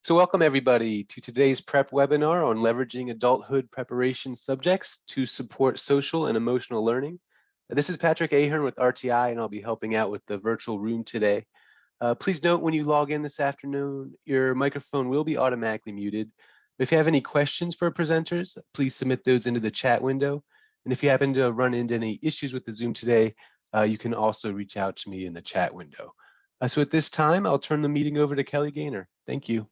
So welcome everybody to today's prep webinar on leveraging adulthood preparation subjects to support social and emotional learning. This is Patrick Ahern with RTI, and I'll be helping out with the virtual room today. Please note when you log in this afternoon, your microphone will be automatically muted. If you have any questions for presenters, please submit those into the chat window. And if you happen to run into any issues with the Zoom today, you can also reach out to me in the chat window. So at this time, I'll turn the meeting over to Kelly Gaynor. Thank you.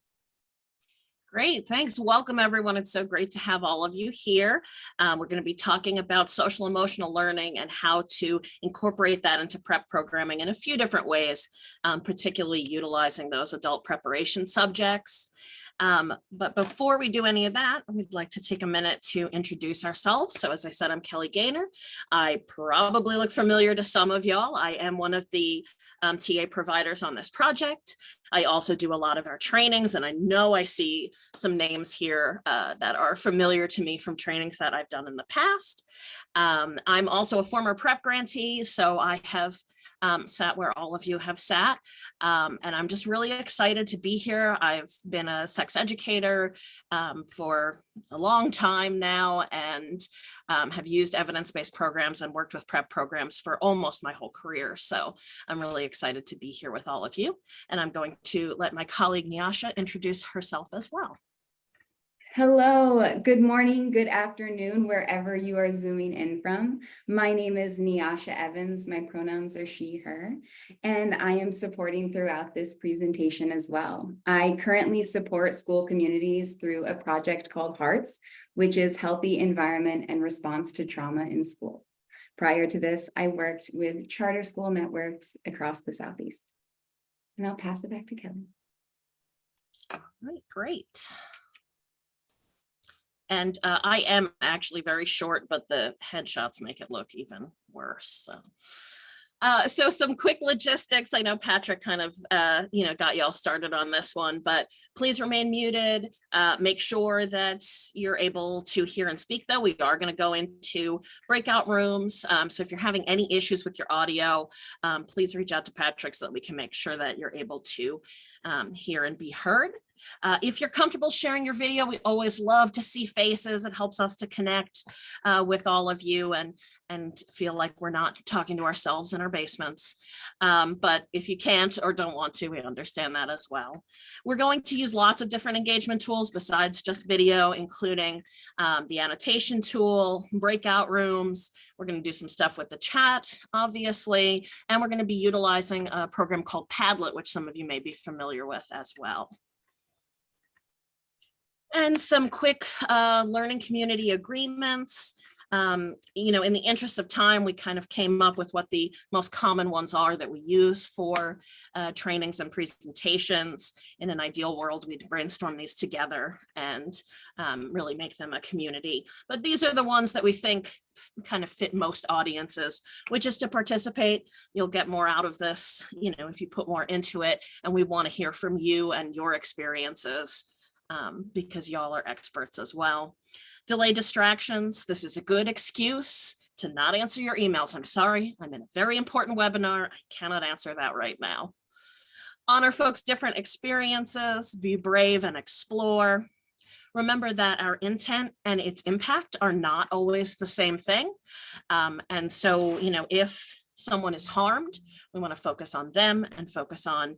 Great, thanks. Welcome, everyone. It's so great to have all of you here. We're going to be talking about social emotional learning and how to incorporate that into prep programming in a few different ways, particularly utilizing those adult preparation subjects. But before we do any of that, we'd like to take a minute to introduce ourselves. So as I said, I'm Kelly Gaynor. I probably look familiar to some of y'all. I am one of the TA providers on this project. I also do a lot of our trainings, and I know I see some names here that are familiar to me from trainings that I've done in the past. I'm also a former prep grantee, so I have sat where all of you have sat, and I'm just really excited to be here. I've been a sex educator for a long time now, and have used evidence-based programs and worked with prep programs for almost my whole career. So I'm really excited to be here with all of you, and I'm going to let my colleague Nyasha introduce herself as well. Hello, good morning, good afternoon, wherever you are zooming in from. My name is Nyasha Evans. My pronouns are she, her, and I am supporting throughout this presentation as well. I currently support school communities through a project called HEARTS, which is Healthy Environment and Response to Trauma in Schools. Prior to this, I worked with charter school networks across the Southeast. And I'll pass it back to Kelly. All right, great. And I am actually very short, but the headshots make it look even worse. So some quick logistics. I know Patrick kind of, got y'all started on this one, but please remain muted. Make sure that you're able to hear and speak, though. We are going to go into breakout rooms. So if you're having any issues with your audio, please reach out to Patrick so that we can make sure that you're able to hear and be heard. If you're comfortable sharing your video, we always love to see faces. It helps us to connect with all of you and feel like we're not talking to ourselves in our basements. But if you can't or don't want to, we understand that as well. We're going to use lots of different engagement tools besides just video, including the annotation tool, breakout rooms. We're going to do some stuff with the chat, obviously, and we're going to be utilizing a program called Padlet, which some of you may be familiar with as well. And some quick learning community agreements. In the interest of time, we kind of came up with what the most common ones are that we use for trainings and presentations. In an ideal world, we'd brainstorm these together and really make them a community. But these are the ones that we think kind of fit most audiences, which is to participate. You'll get more out of this, if you put more into it. And we want to hear from you and your experiences. Because y'all are experts as well. Delay distractions. This is a good excuse to not answer your emails. I'm sorry, I'm in a very important webinar. I cannot answer that right now. Honor folks' different experiences, be brave and explore. Remember that our intent and its impact are not always the same thing. And so, if someone is harmed, we want to focus on them and focus on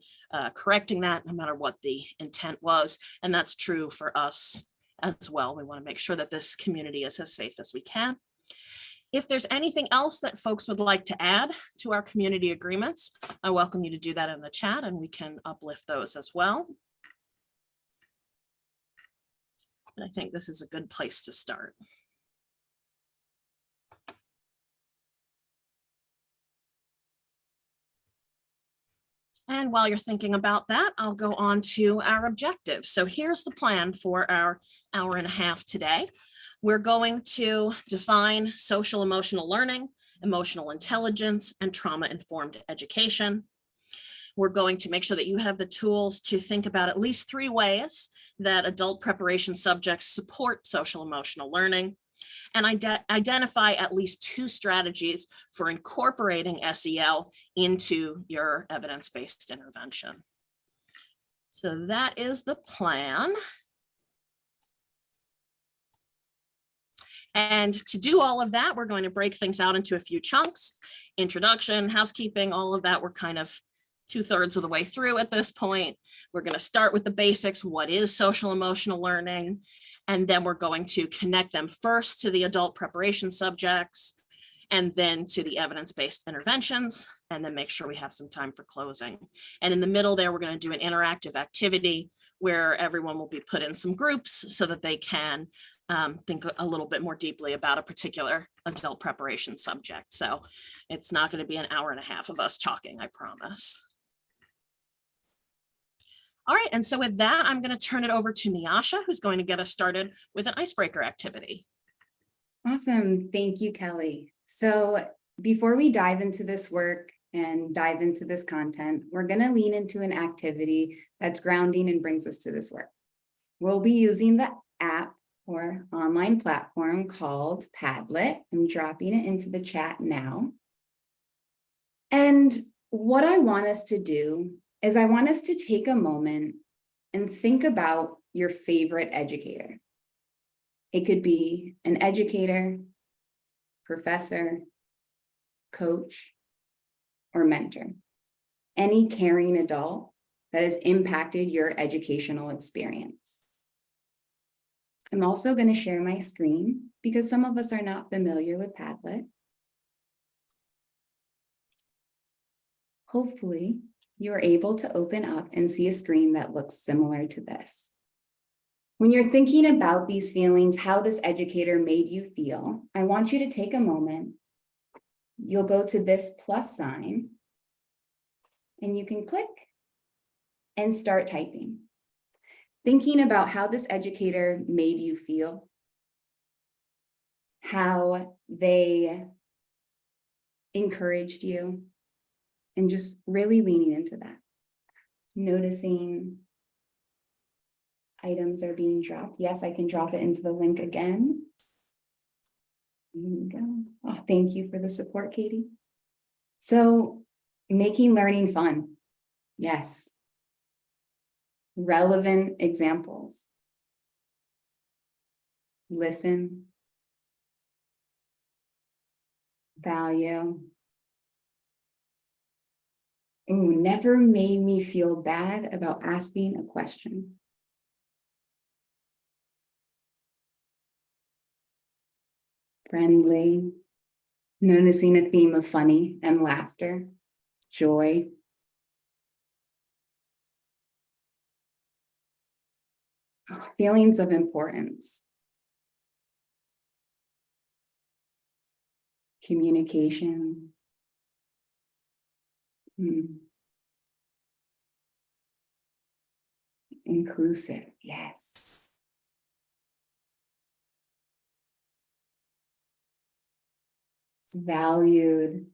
correcting that no matter what the intent was. And that's true for us as well. We want to make sure that this community is as safe as we can. If there's anything else that folks would like to add to our community agreements, I welcome you to do that in the chat and we can uplift those as well. And I think this is a good place to start. And while you're thinking about that, I'll go on to our objectives. So here's the plan for our hour and a half today. We're going to define social emotional learning, emotional intelligence, and trauma-informed education. We're going to make sure that you have the tools to think about at least 3 ways that adult preparation subjects support social emotional learning, and identify at least 2 strategies for incorporating SEL into your evidence-based intervention. So that is the plan. And to do all of that, we're going to break things out into a few chunks. Introduction, housekeeping, all of that. We're kind of 2/3 of the way through at this point. We're going to start with the basics. What is social emotional learning? And then we're going to connect them first to the adult preparation subjects, and then to the evidence-based interventions, and then make sure we have some time for closing. And in the middle there, we're going to do an interactive activity where everyone will be put in some groups so that they can think a little bit more deeply about a particular adult preparation subject. So it's not going to be an hour and a half of us talking, I promise. All right, and so with that, I'm going to turn it over to Nyasha, who's going to get us started with an icebreaker activity. Awesome. Thank you, Kelly. So before we dive into this work and dive into this content, we're going to lean into an activity that's grounding and brings us to this work. We'll be using the app or online platform called Padlet. I'm dropping it into the chat now. And what I want us to do is I want us to take a moment and think about your favorite educator. It could be an educator, professor, coach, or mentor. Any caring adult that has impacted your educational experience. I'm also going to share my screen because some of us are not familiar with Padlet. Hopefully, you're able to open up and see a screen that looks similar to this. When you're thinking about these feelings, how this educator made you feel, I want you to take a moment. You'll go to this plus sign and you can click and start typing. Thinking about how this educator made you feel, how they encouraged you, and just really leaning into that. Noticing items are being dropped. Yes, I can drop it into the link again. Here we go. Oh, thank you for the support, Katie. So, making learning fun. Yes. Relevant examples. Listen. Value. Ooh, never made me feel bad about asking a question. Friendly. Noticing a theme of funny and laughter. Joy. Feelings of importance. Communication. Inclusive, yes. Valued.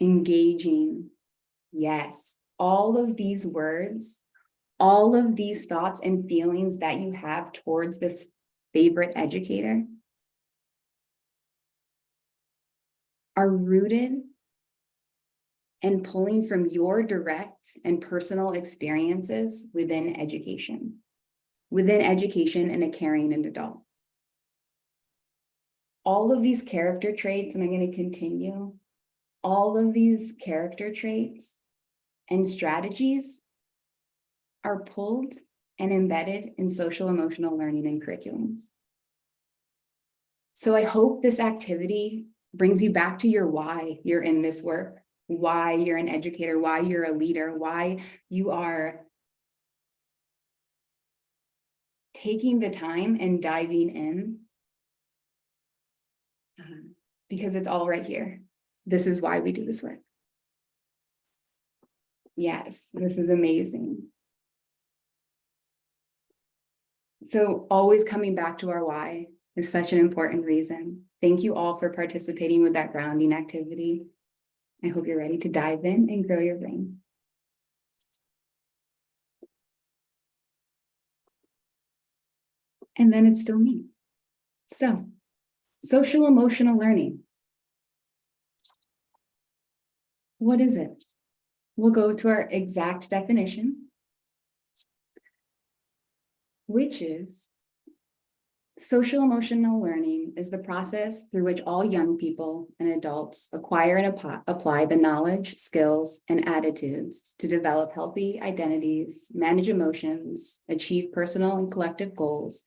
Engaging, yes. All of these words, all of these thoughts and feelings that you have towards this favorite educator are rooted and pulling from your direct and personal experiences within education and a caring and adult. All of these character traits, and I'm going to continue, all of these character traits and strategies are pulled and embedded in social emotional learning and curriculums. So I hope this activity brings you back to your why you're in this work, why you're an educator, why you're a leader, why you are taking the time and diving in, because it's all right here. This is why we do this work. Yes, this is amazing. So always coming back to our why is such an important reason. Thank you all for participating with that grounding activity. I hope you're ready to dive in and grow your brain. And then it's still me. So, social emotional learning. What is it? We'll go to our exact definition. which is social emotional learning is the process through which all young people and adults acquire and apply the knowledge, skills, and attitudes to develop healthy identities, manage emotions, achieve personal and collective goals,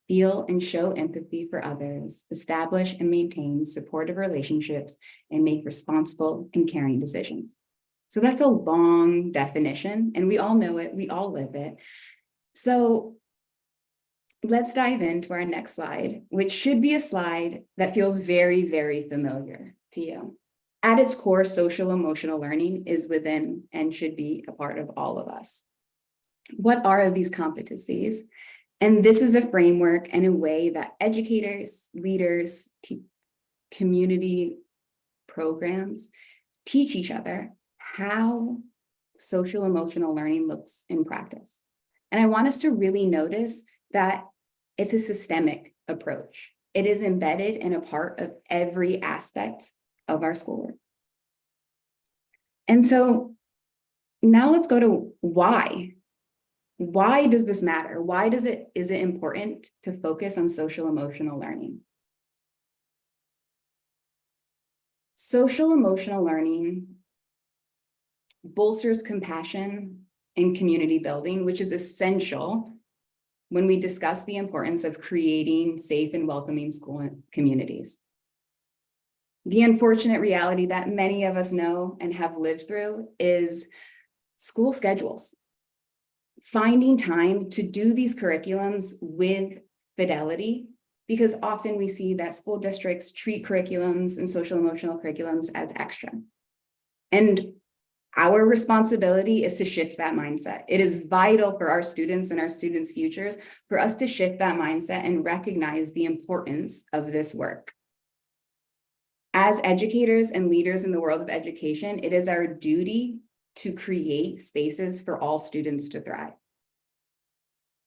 feel and show empathy for others, establish and maintain supportive relationships, and make responsible and caring decisions. So that's a long definition, and we all know it, we all live it. So let's dive into our next slide, which should be a slide that feels very, very familiar to you. At its core, social emotional learning is within and should be a part of all of us. What are these competencies? And this is a framework and a way that educators, leaders, community programs teach each other how social emotional learning looks in practice. And I want us to really notice that it's a systemic approach. It is embedded in a part of every aspect of our schoolwork. And so now let's go to why. Why does this matter? Why is it important to focus on social emotional learning? Social emotional learning bolsters compassion and community building, which is essential when we discuss the importance of creating safe and welcoming school communities. The unfortunate reality that many of us know and have lived through is school schedules. Finding time to do these curriculums with fidelity, because often we see that school districts treat curriculums and social emotional curriculums as extra. And our responsibility is to shift that mindset. It is vital for our students and our students' futures for us to shift that mindset and recognize the importance of this work. As educators and leaders in the world of education, it is our duty to create spaces for all students to thrive.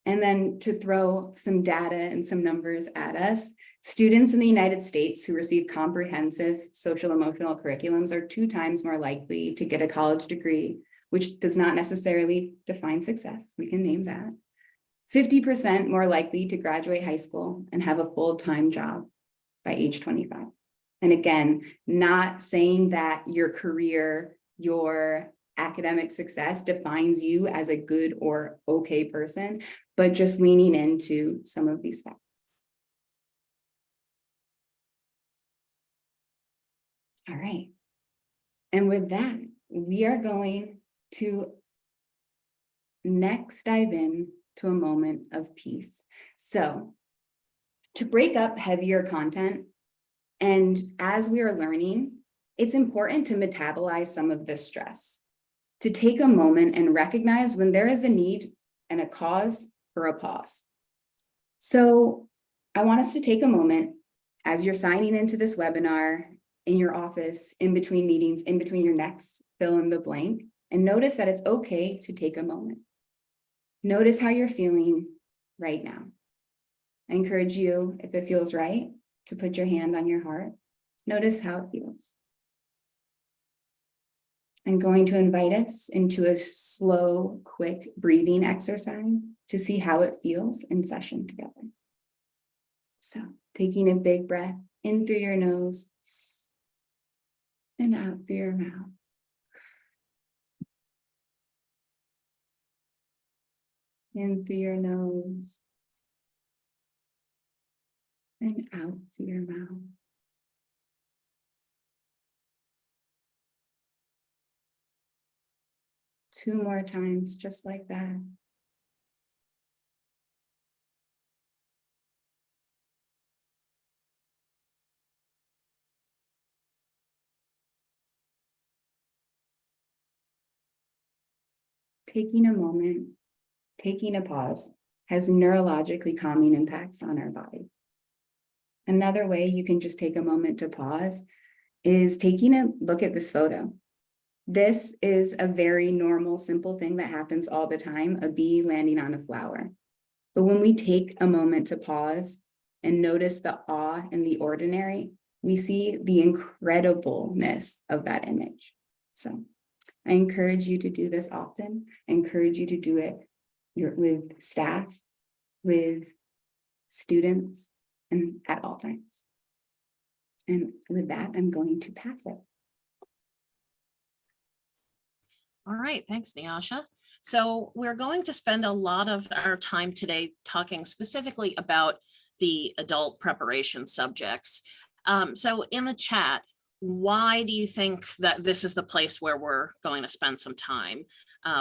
And then to throw some data and some numbers at us, students in the United States who receive comprehensive social emotional curriculums are 2 times more likely to get a college degree, which does not necessarily define success. We can name that. 50% more likely to graduate high school and have a full-time job by age 25. And again, not saying that your career, your academic success defines you as a good or okay person, but just leaning into some of these facts. All right. And with that, we are going to next dive in to a moment of peace. So to break up heavier content, and as we are learning, it's important to metabolize some of this stress, to take a moment and recognize when there is a need and a cause for a pause. So I want us to take a moment as you're signing into this webinar, in your office, in between meetings, in between your next fill in the blank, and notice that it's okay to take a moment. Notice how you're feeling right now. I encourage you, if it feels right, to put your hand on your heart. Notice how it feels. I'm going to invite us into a slow, quick breathing exercise to see how it feels in session together. So taking a big breath in through your nose and out through your mouth. In through your nose and out through your mouth. Two more times, just like that. Taking a moment, taking a pause, has neurologically calming impacts on our body. Another way you can just take a moment to pause is taking a look at this photo. This is a very normal, simple thing that happens all the time, a bee landing on a flower. But when we take a moment to pause and notice the awe and the ordinary, we see the incredibleness of that image. So I encourage you to do this often. I encourage you to do it with staff, with students and at all times. And with that, I'm going to pass it. All right, thanks, Nyasha. So we're going to spend a lot of our time today talking specifically about the adult preparation subjects. So in the chat, why do you think that this is the place where we're going to spend some time?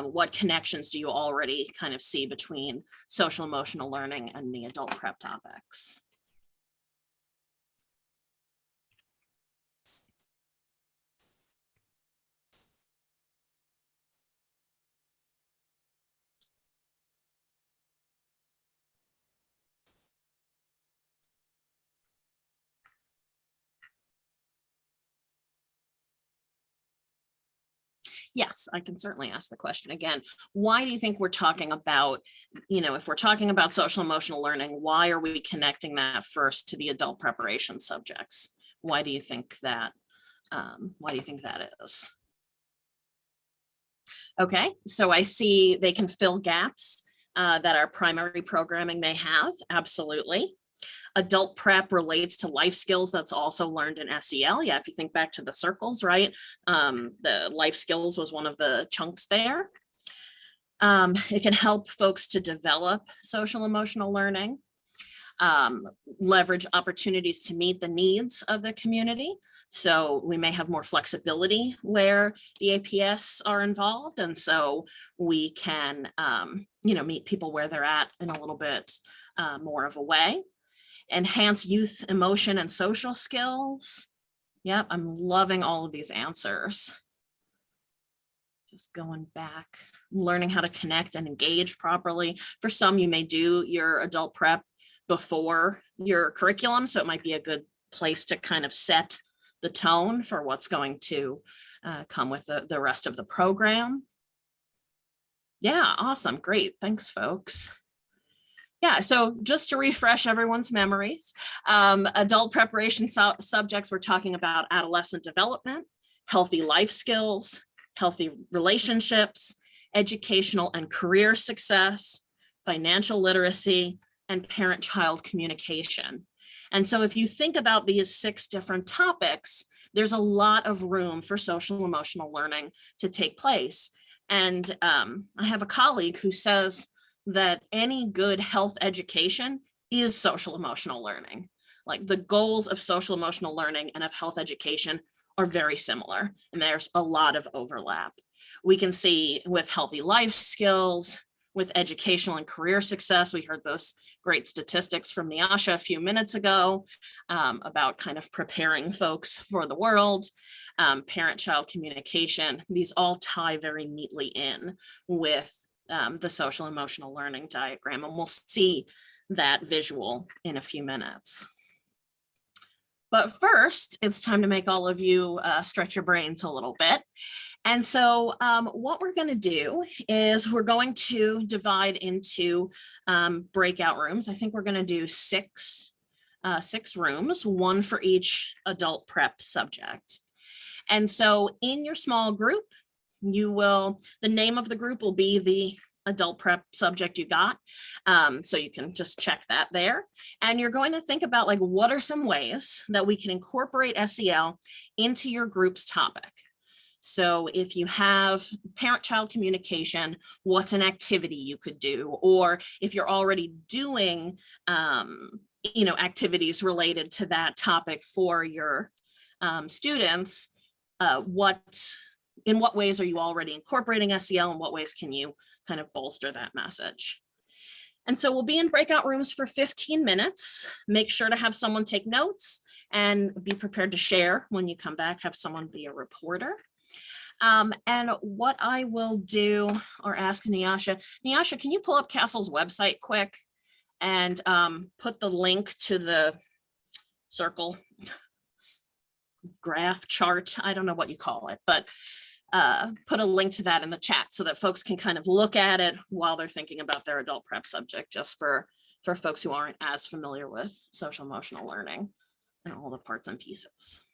What connections do you already kind of see between social emotional learning and the adult prep topics? Yes, I can certainly ask the question again. Why do you think we're talking about, if we're talking about social emotional learning, why are we connecting that first to the adult preparation subjects? Why do you think that? Why do you think that is? Okay, so I see they can fill gaps that our primary programming may have. Absolutely. Adult prep relates to life skills that's also learned in SEL. Yeah, if you think back to the circles, right? The life skills was one of the chunks there. It can help folks to develop social emotional learning, leverage opportunities to meet the needs of the community. So we may have more flexibility where the APS are involved. And so we can, meet people where they're at in a little bit more of a way. Enhance youth emotion and social skills. Yep, I'm loving all of these answers. Just going back, learning how to connect and engage properly. For some, you may do your adult prep before your curriculum, so it might be a good place to kind of set the tone for what's going to come with the rest of the program. Yeah, awesome, great, thanks folks. Yeah, so just to refresh everyone's memories, adult preparation subjects, we're talking about adolescent development, healthy life skills, healthy relationships, educational and career success, financial literacy, and parent-child communication. And so if you think about these 6 different topics, there's a lot of room for social emotional learning to take place. And I have a colleague who says that any good health education is social emotional learning. Like the goals of social emotional learning and of health education are very similar, and there's a lot of overlap. We can see with healthy life skills, with educational and career success, we heard those great statistics from Nyasha a few minutes ago about kind of preparing folks for the world, parent-child communication. These all tie very neatly in with the social emotional learning diagram, and we'll see that visual in a few minutes. But first, it's time to make all of you stretch your brains a little bit. And so what we're going to do is we're going to divide into breakout rooms. I think we're going to do six rooms, 1 for each adult prep subject. And so in your small group, the name of the group will be the adult prep subject you got. So you can just check that there. And you're going to think about like, what are some ways that we can incorporate SEL into your group's topic? So if you have parent-child communication, what's an activity you could do? Or if you're already doing, activities related to that topic for your students, in what ways are you already incorporating SEL, and what ways can you kind of bolster that message? And so we'll be in breakout rooms for 15 minutes. Make sure to have someone take notes and be prepared to share when you come back, have someone be a reporter. And what I will do, or ask Nyasha, can you pull up Castle's website quick and put the link to the circle graph chart? I don't know what you call it, but put a link to that in the chat so that folks can kind of look at it while they're thinking about their adult prep subject, just for folks who aren't as familiar with social emotional learning and all the parts and pieces.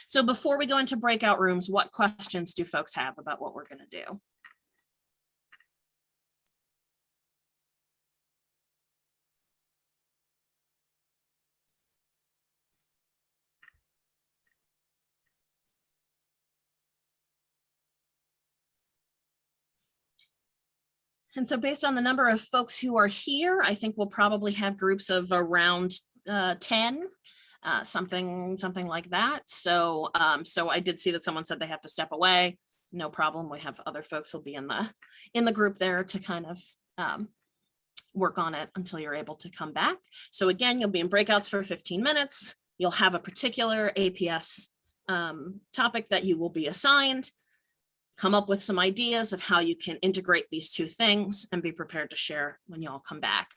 So before we go into breakout rooms, what questions do folks have about what we're going to do? And so based on the number of folks who are here, I think we'll probably have groups of around 10, something like that. So I did see that someone said they have to step away. No problem. We have other folks who'll be in the group there to kind of work on it until you're able to come back. So again, you'll be in breakouts for 15 minutes. You'll have a particular APS topic that you will be assigned. Come up with some ideas of how you can integrate these two things and be prepared to share when you all come back.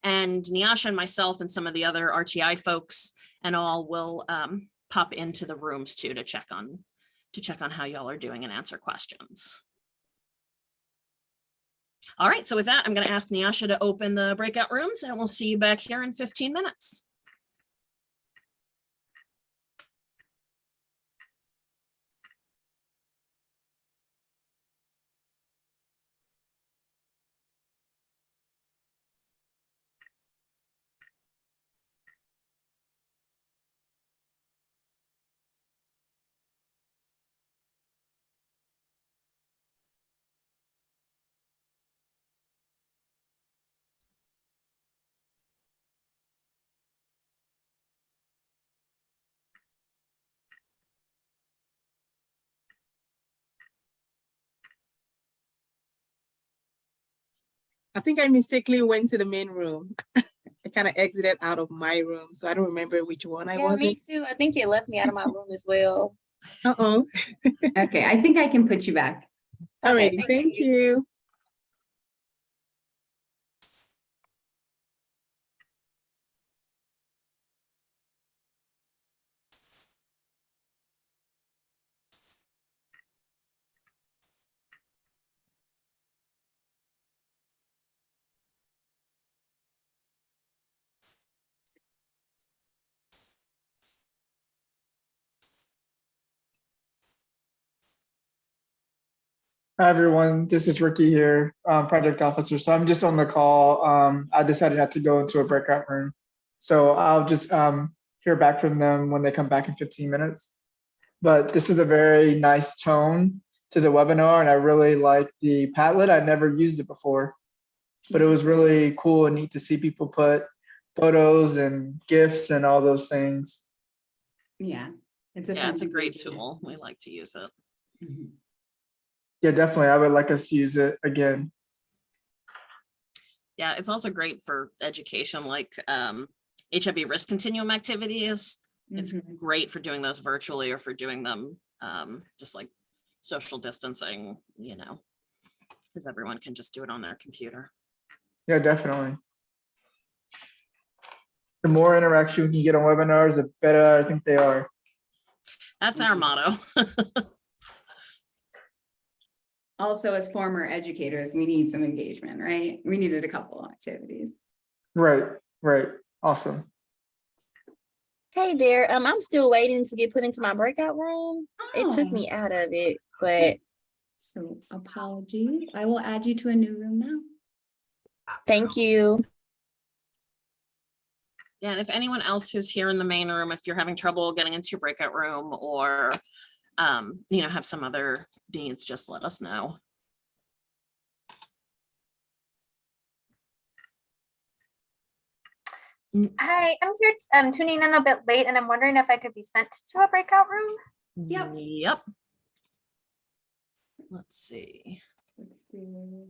And Nyasha and myself and some of the other RTI folks and all will pop into the rooms too to check on how y'all are doing and answer questions. All right, so with that, I'm going to ask Nyasha to open the breakout rooms and we'll see you back here in 15 minutes. I think I mistakenly went to the main room. I kind of exited out of my room, so I don't remember which one I was. Me too. I think it left me out of my room as well. Uh-oh. Okay, I think I can put you back. Alrighty, Okay, thank you. Hi, everyone. This is Ricky here, project officer. So I'm just on the call. I decided not to go into a breakout room. So I'll just hear back from them when they come back in 15 minutes. But this is a very nice tone to the webinar, and I really like the Padlet. I'd never used it before, but it was really cool and neat to see people put photos and GIFs and all those things. Yeah, it's a great tool. We like to use it. Mhm. Yeah, definitely. I would like us to use it again. Yeah, it's also great for education, like HIV risk continuum activities. It's Mhm. great for doing those virtually or for doing them just like social distancing, because everyone can just do it on their computer. Yeah, definitely. The more interaction we can get on webinars, the better I think they are. That's our motto. Also, as former educators, we need some engagement, right? We needed a couple of activities. Right, right. Awesome. Hey there. I'm still waiting to get put into my breakout room. It took Oh. me out of it, but So apologies. I will add you to a new room now. thank you. Yeah, and if anyone else who's here in the main room, if you're having trouble getting into your breakout room or have some other needs, just let us know. Hi, I'm here. I'm tuning in a bit late, and I'm wondering if I could be sent to a breakout room. Yep. Let's see. Let's do.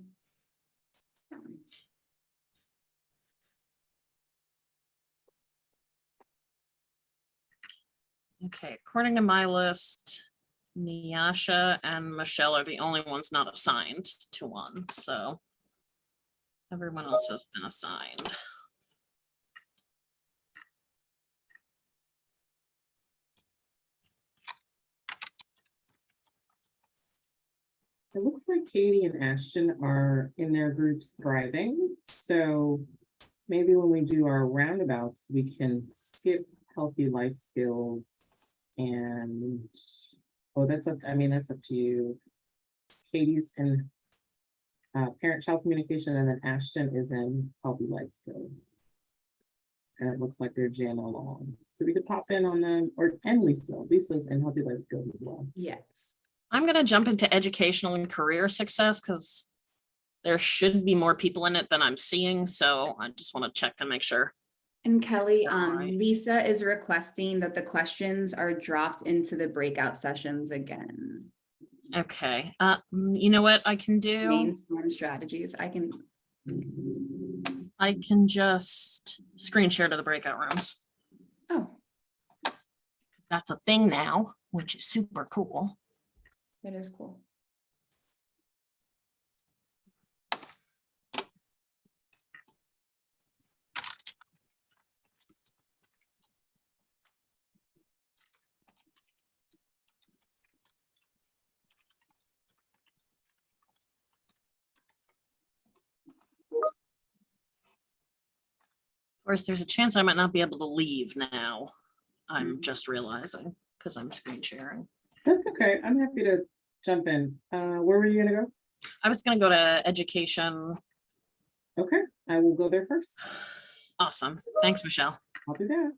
Okay, according to my list, Nyasha and Michelle are the only ones not assigned to one, so everyone else has been assigned. It looks like Katie and Ashton are in their groups thriving. So maybe when we do our roundabouts, we can skip healthy life skills and, that's up to you. Katie's in parent-child communication, and then Ashton is in healthy life skills. And it looks like they're jamming along. So we could pop in on them, and Lisa's in healthy life skills as well. Yes. I'm going to jump into educational and career success because there should be more people in it than I'm seeing, so I just want to check and make sure. And Kelly, Alright. Lisa is requesting that the questions are dropped into the breakout sessions again. Okay, you know what I can do? Brainstorm strategies. I can just screen share to the breakout rooms. Oh, That's a thing now, which is super cool. that is cool. Of course, there's a chance I might not be able to leave now. I'm just realizing because I'm screen sharing. That's okay. I'm happy to jump in. Where were you gonna go? I was going to go to education. Okay, I will go there first. Awesome. Thanks, Michelle. I'll do that.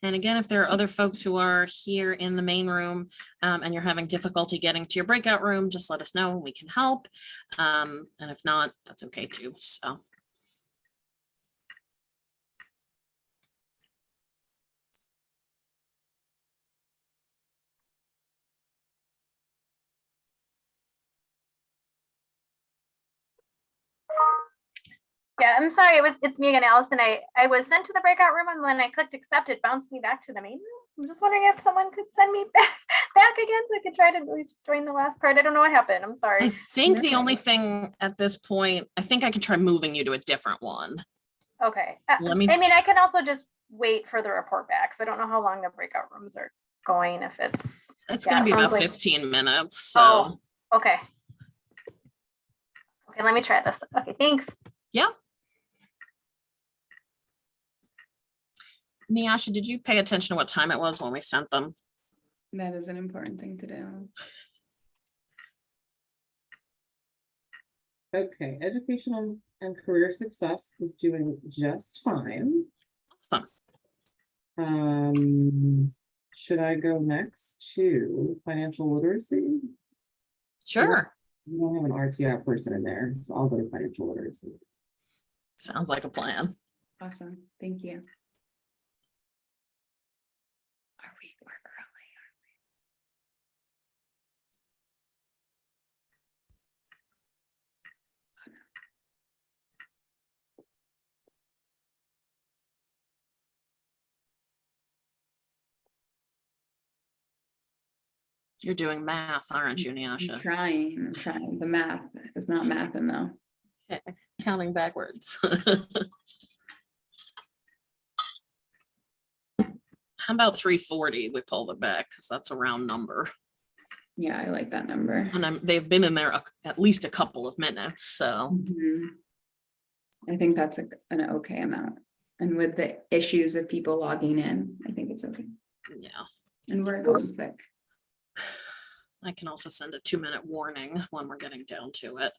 And again, if there are other folks who are here in the main room and you're having difficulty getting to your breakout room, just let us know and we can help. And if not, that's okay too. So. Yeah, I'm sorry. It's me again, Allison. I was sent to the breakout room, and when I clicked accept, it bounced me back to the main room. I'm just wondering if someone could send me back again so I could try to at least join the last part. I don't know what happened. I'm I sorry. think the only thing at this point, I think I can try moving you to a different one. Okay. Let me- I mean, I can also just wait for the report back. So I don't know how long the breakout rooms are going. If it's It's Yeah, going to be sounds about like- 15 minutes. So. Oh. Okay. Okay, let me try this. Okay, thanks. Yep. Nyasha, did you pay attention to what time it was when we sent them? That is an important thing to do. Okay, educational and career success is doing just fine. Awesome. Should I go next to financial literacy? Sure. We don't have an RTI person in there, so I'll go to financial literacy. Sounds like a plan. Awesome. Thank you. We're early. You're doing math, aren't you, I'm Nyasha? trying. The math is not mathing though. Okay. Counting backwards. How about 340? We pull it back because that's a round number. Yeah, I like that number. And they've been in there at least a couple of minutes. So Mhm. I think that's an okay amount. And with the issues of people logging in, I think it's okay. yeah, And we're going quick. I can also send a 2-minute warning when we're getting down to it,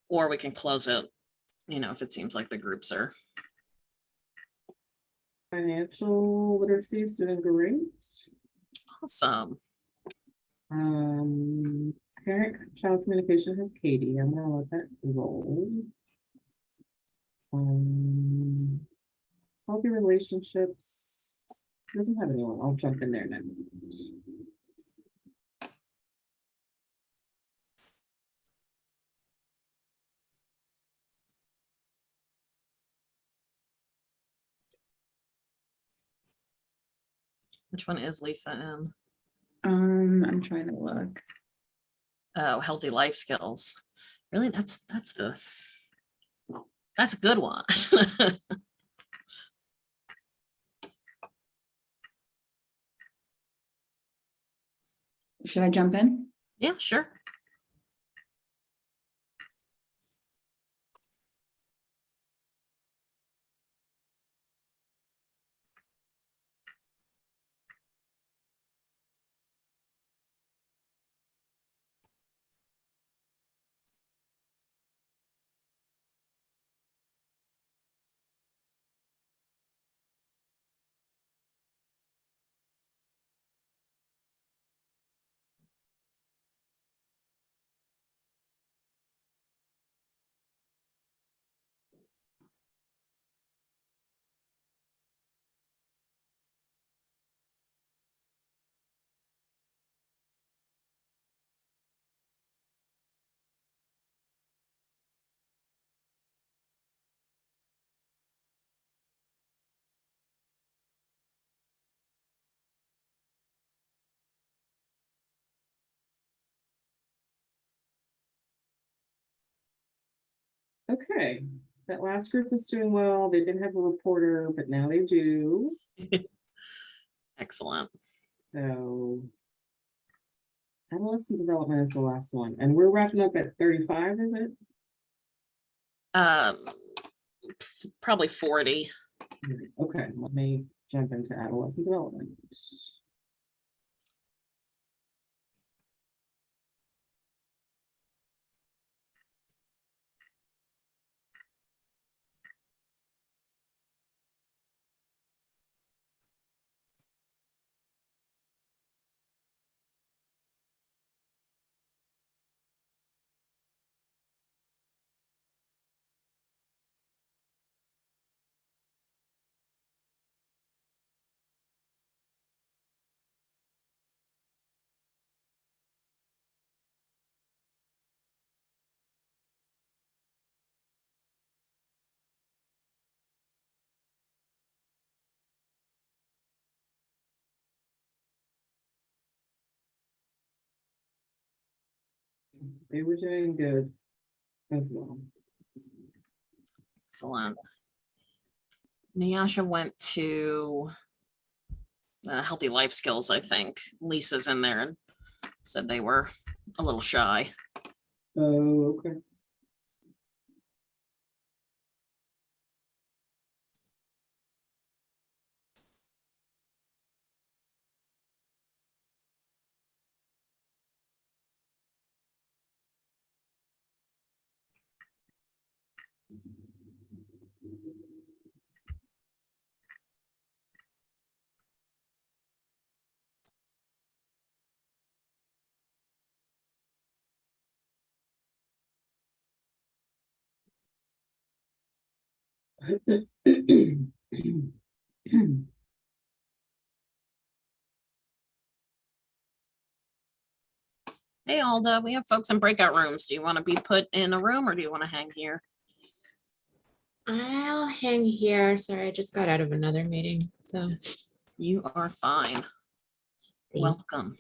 or we can close it, if it seems like the groups are. Financial literacy is doing great. Awesome. Parent child communication has Katie. I'm gonna let that roll. Healthy relationships doesn't have anyone. I'll jump in there next. Which one is Lisa in? I'm trying to look. Oh, healthy life skills. Really, that's a good one. Should I jump in? Yeah, sure. Okay, that last group is doing well. They didn't have a reporter, but now they do. Excellent. So adolescent development is the last one, and we're wrapping up at 35, is it? Probably 40. Okay, let me jump into adolescent development. They were doing good as well. Excellent. Nyasha went to Healthy Life Skills, I think. Lisa's in there and said they were a little shy. Oh, okay. Hey, Alda, we have folks in breakout rooms. Do you want to be put in a room or do you want to hang here? I'll hang here. Sorry, I just got out of another meeting. So You are fine. Welcome.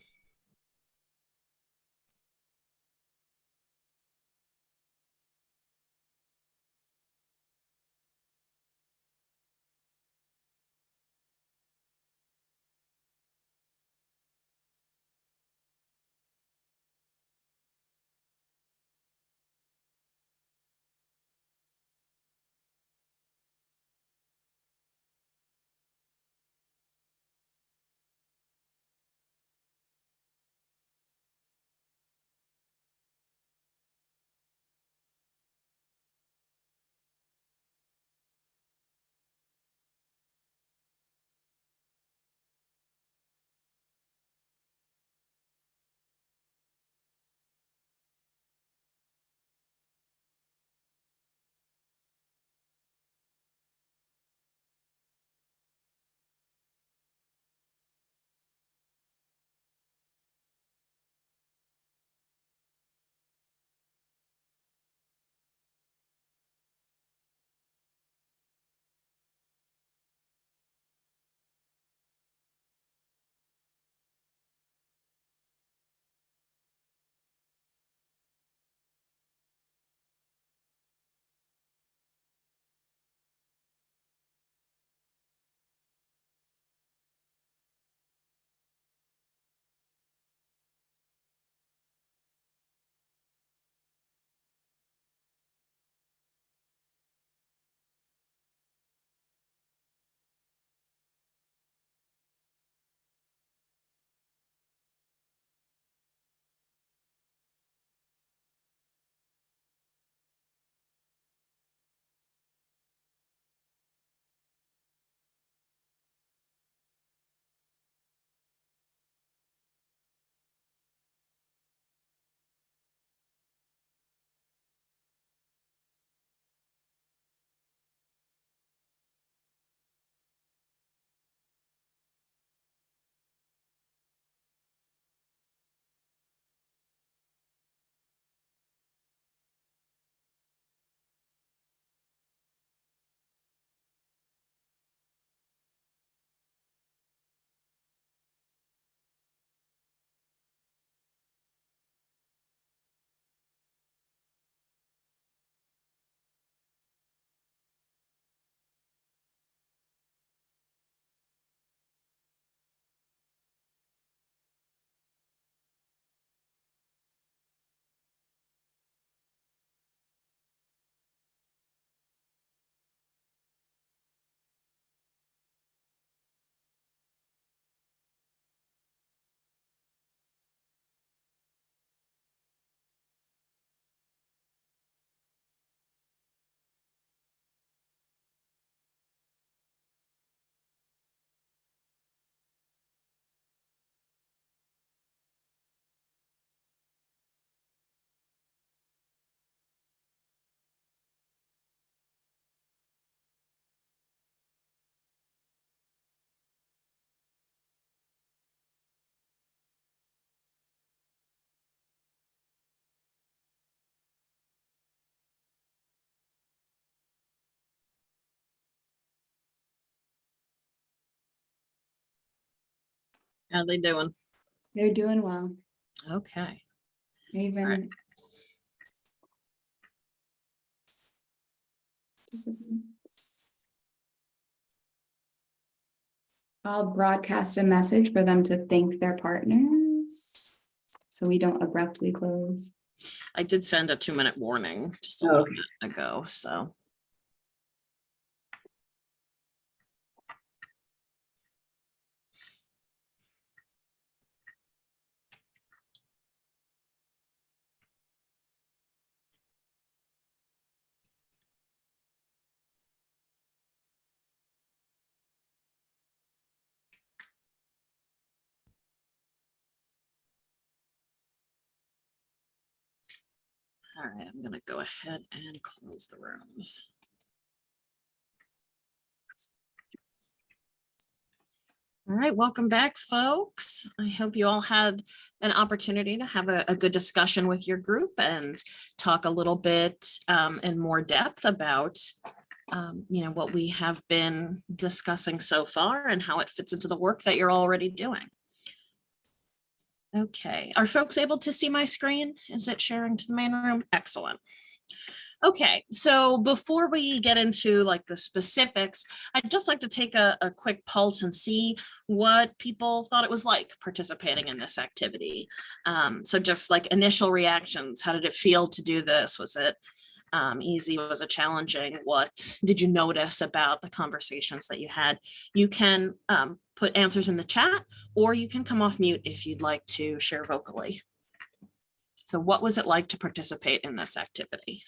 How they doing? They're doing well. Okay. Even right. I'll broadcast a message for them to thank their partners so we don't abruptly close. I did send a 2-minute warning just a little bit ago, so. All right, I'm gonna go ahead and close the rooms. All right, welcome back, folks. I hope you all had an opportunity to have a good discussion with your group and talk a little bit in more depth about what we have been discussing so far and how it fits into the work that you're already doing. Okay, are folks able to see my screen? Is it sharing to the main room? Excellent. Okay, so before we get into like the specifics, I'd just like to take a quick pulse and see what people thought it was like participating in this activity. So just like initial reactions, how did it feel to do this? Was it easy? Was it challenging? What did you notice about the conversations that you had? You can put answers in the chat, or you can come off mute if you'd like to share vocally. So what was it like to participate in this activity?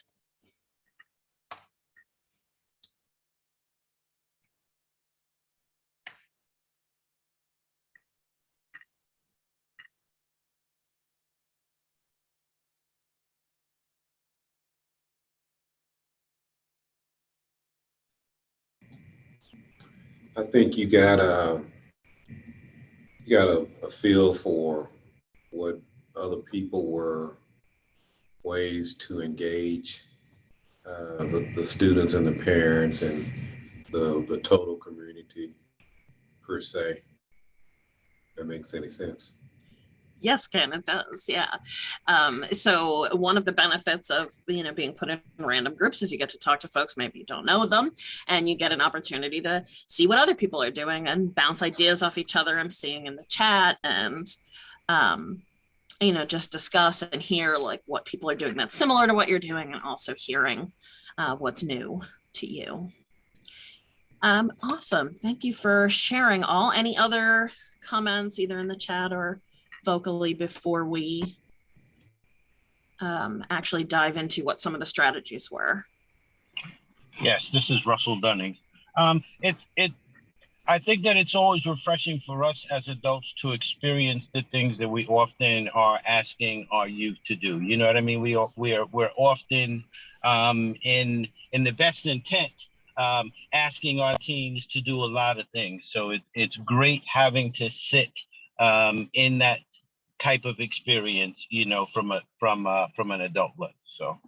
I think you got a feel for what other people were, ways to engage the students and the parents and the total community per se. That makes any sense. Yes, Ken, it does. Yeah. So one of the benefits of being put in random groups is you get to talk to folks, maybe you don't know them, and you get an opportunity to see what other people are doing and bounce ideas off each other. I'm seeing in the chat and just discuss and hear like what people are doing that's similar to what you're doing, and also hearing what's new to you. Awesome. Thank you for sharing all. Any other comments either in the chat or vocally before we actually dive into what some of the strategies were? Yes, this is Russell Dunning. I think that it's always refreshing for us as adults to experience the things that we often are asking our youth to do. You know what I mean? We're often in the best intent asking our teens to do a lot of things. So it's great having to sit in that type of experience, from an adult look. So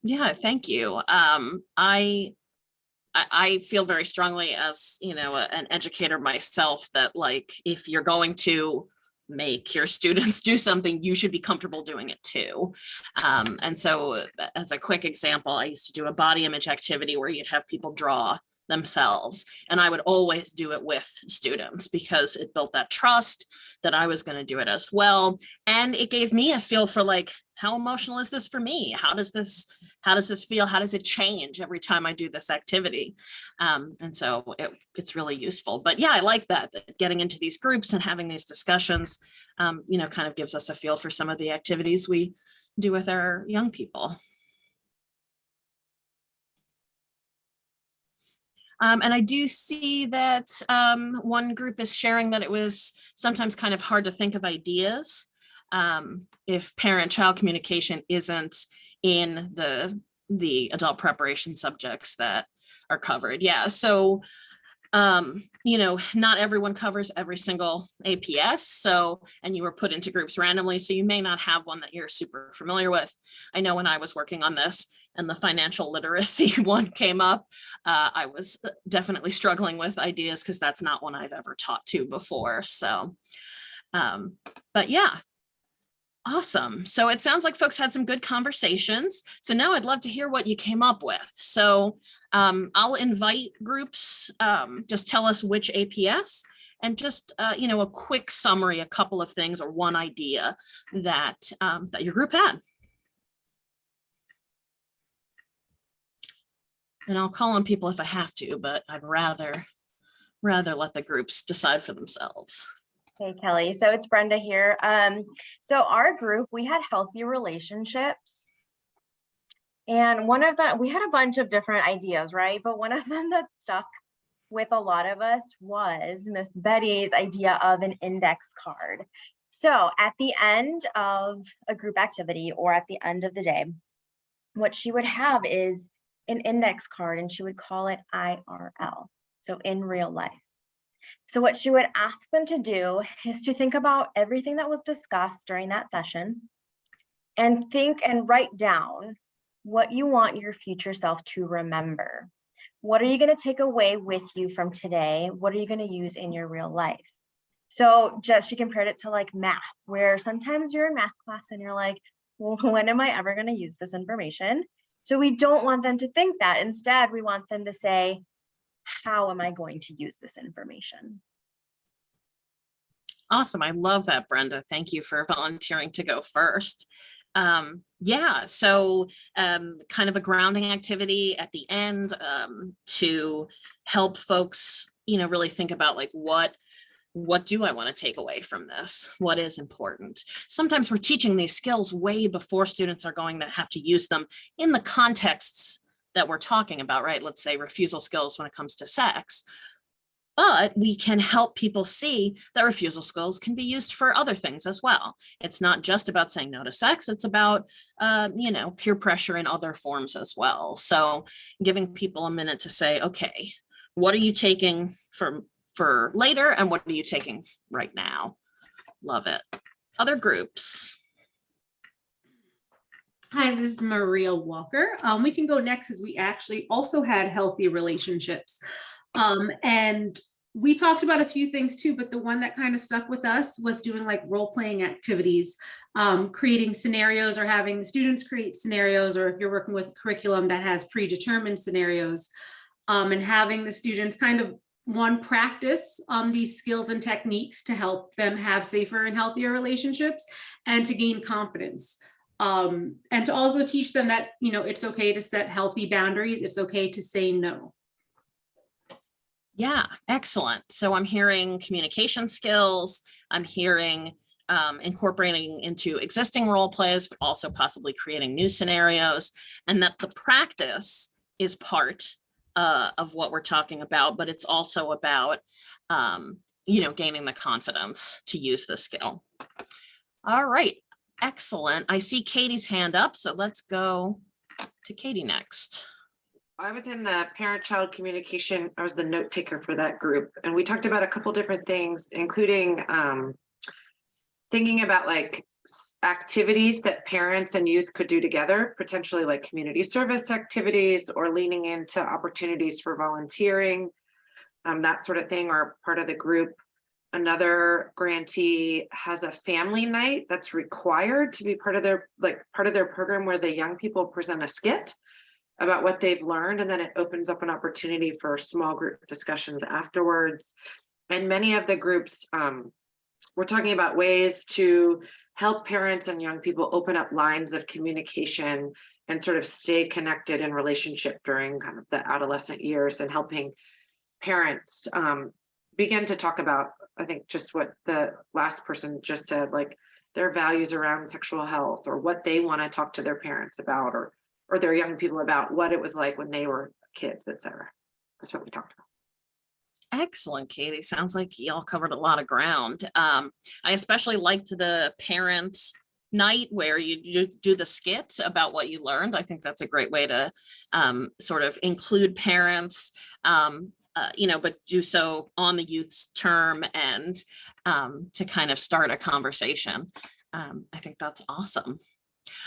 yeah, thank you. I feel very strongly as an educator myself that like if you're going to make your students do something, you should be comfortable doing it too. And so as a quick example, I used to do a body image activity where you'd have people draw themselves, and I would always do it with students because it built that trust that I was going to do it as well, and it gave me a feel for like, how emotional is this for me? How does this feel? How does it change every time I do this activity? And so it's really useful. But yeah, I like that getting into these groups and having these discussions kind of gives us a feel for some of the activities we do with our young people. And I do see that one group is sharing that it was sometimes kind of hard to think of ideas if parent-child communication isn't in the adult preparation subjects that are covered. Yeah, so not everyone covers every single APS. So, and you were put into groups randomly, so you may not have one that you're super familiar with. I know when I was working on this and the financial literacy one came up, I was definitely struggling with ideas because that's not one I've ever taught to before. So, but yeah. Awesome. So it sounds like folks had some good conversations. So now I'd love to hear what you came up with. So I'll invite groups, just tell us which APS and just, a quick summary, a couple of things or one idea that, that your group had. And I'll call on people if I have to, but I'd rather let the groups decide for themselves. Hey, Kelly. So it's Brenda here. So our group, we had healthy relationships. And one of them, we had a bunch of different ideas, right? But one of them that stuck with a lot of us was Miss Betty's idea of an index card. So at the end of a group activity or at the end of the day, what she would have is an index card and she would call it IRL. So in real life. So what she would ask them to do is to think about everything that was discussed during that session and think and write down what you want your future self to remember. What are you going to take away with you from today? What are you going to use in your real life? So she compared it to like math, where sometimes you're in math class and you're like, well, when am I ever going to use this information? So we don't want them to think that. Instead, we want them to say, how am I going to use this information? Awesome. I love that, Brenda. Thank you for volunteering to go first. Yeah, so kind of a grounding activity at the end to help folks, really think about like what do I want to take away from this? What is important? Sometimes we're teaching these skills way before students are going to have to use them in the contexts that we're talking about, right? Let's say refusal skills when it comes to sex. But we can help people see that refusal skills can be used for other things as well. It's not just about saying no to sex. It's about, peer pressure in other forms as well. So giving people a minute to say, okay, what are you taking for later? And what are you taking right now? Love it. Other groups. Hi, this is Maria Walker. We can go next because we actually also had healthy relationships. And we talked about a few things too, but the one that kind of stuck with us was doing like role-playing activities, creating scenarios or having the students create scenarios, or if you're working with a curriculum that has predetermined scenarios, and having the students kind of practice these skills and techniques to help them have safer and healthier relationships and to gain confidence. And to also teach them that, it's okay to set healthy boundaries. It's okay to say no. Yeah, excellent. So I'm hearing communication skills. I'm hearing incorporating into existing role plays, but also possibly creating new scenarios, and that the practice is part of what we're talking about, but it's also about, gaining the confidence to use the skill. All right, excellent. I see Katie's hand up, so let's go to Katie next. I was in the parent-child communication. I was the note taker for that group. And we talked about a couple different things, including thinking about like activities that parents and youth could do together, potentially like community service activities or leaning into opportunities for volunteering, that sort of thing, are part of the group. Another grantee has a family night that's required to be part of their program, where the young people present a skit about what they've learned, and then it opens up an opportunity for small group discussions afterwards. And many of the groups, we're talking about ways to help parents and young people open up lines of communication and sort of stay connected in relationship during kind of the adolescent years, and helping parents begin to talk about, I think, just what the last person just said, like their values around sexual health, or what they want to talk to their parents about, or their young people about, what it was like when they were kids, etc. That's what we talked about. Excellent, Katie. Sounds like y'all covered a lot of ground. I especially liked the parent night where you do the skit about what you learned. I think that's a great way to sort of include parents. but do so on the youth's term and to kind of start a conversation. I think that's awesome.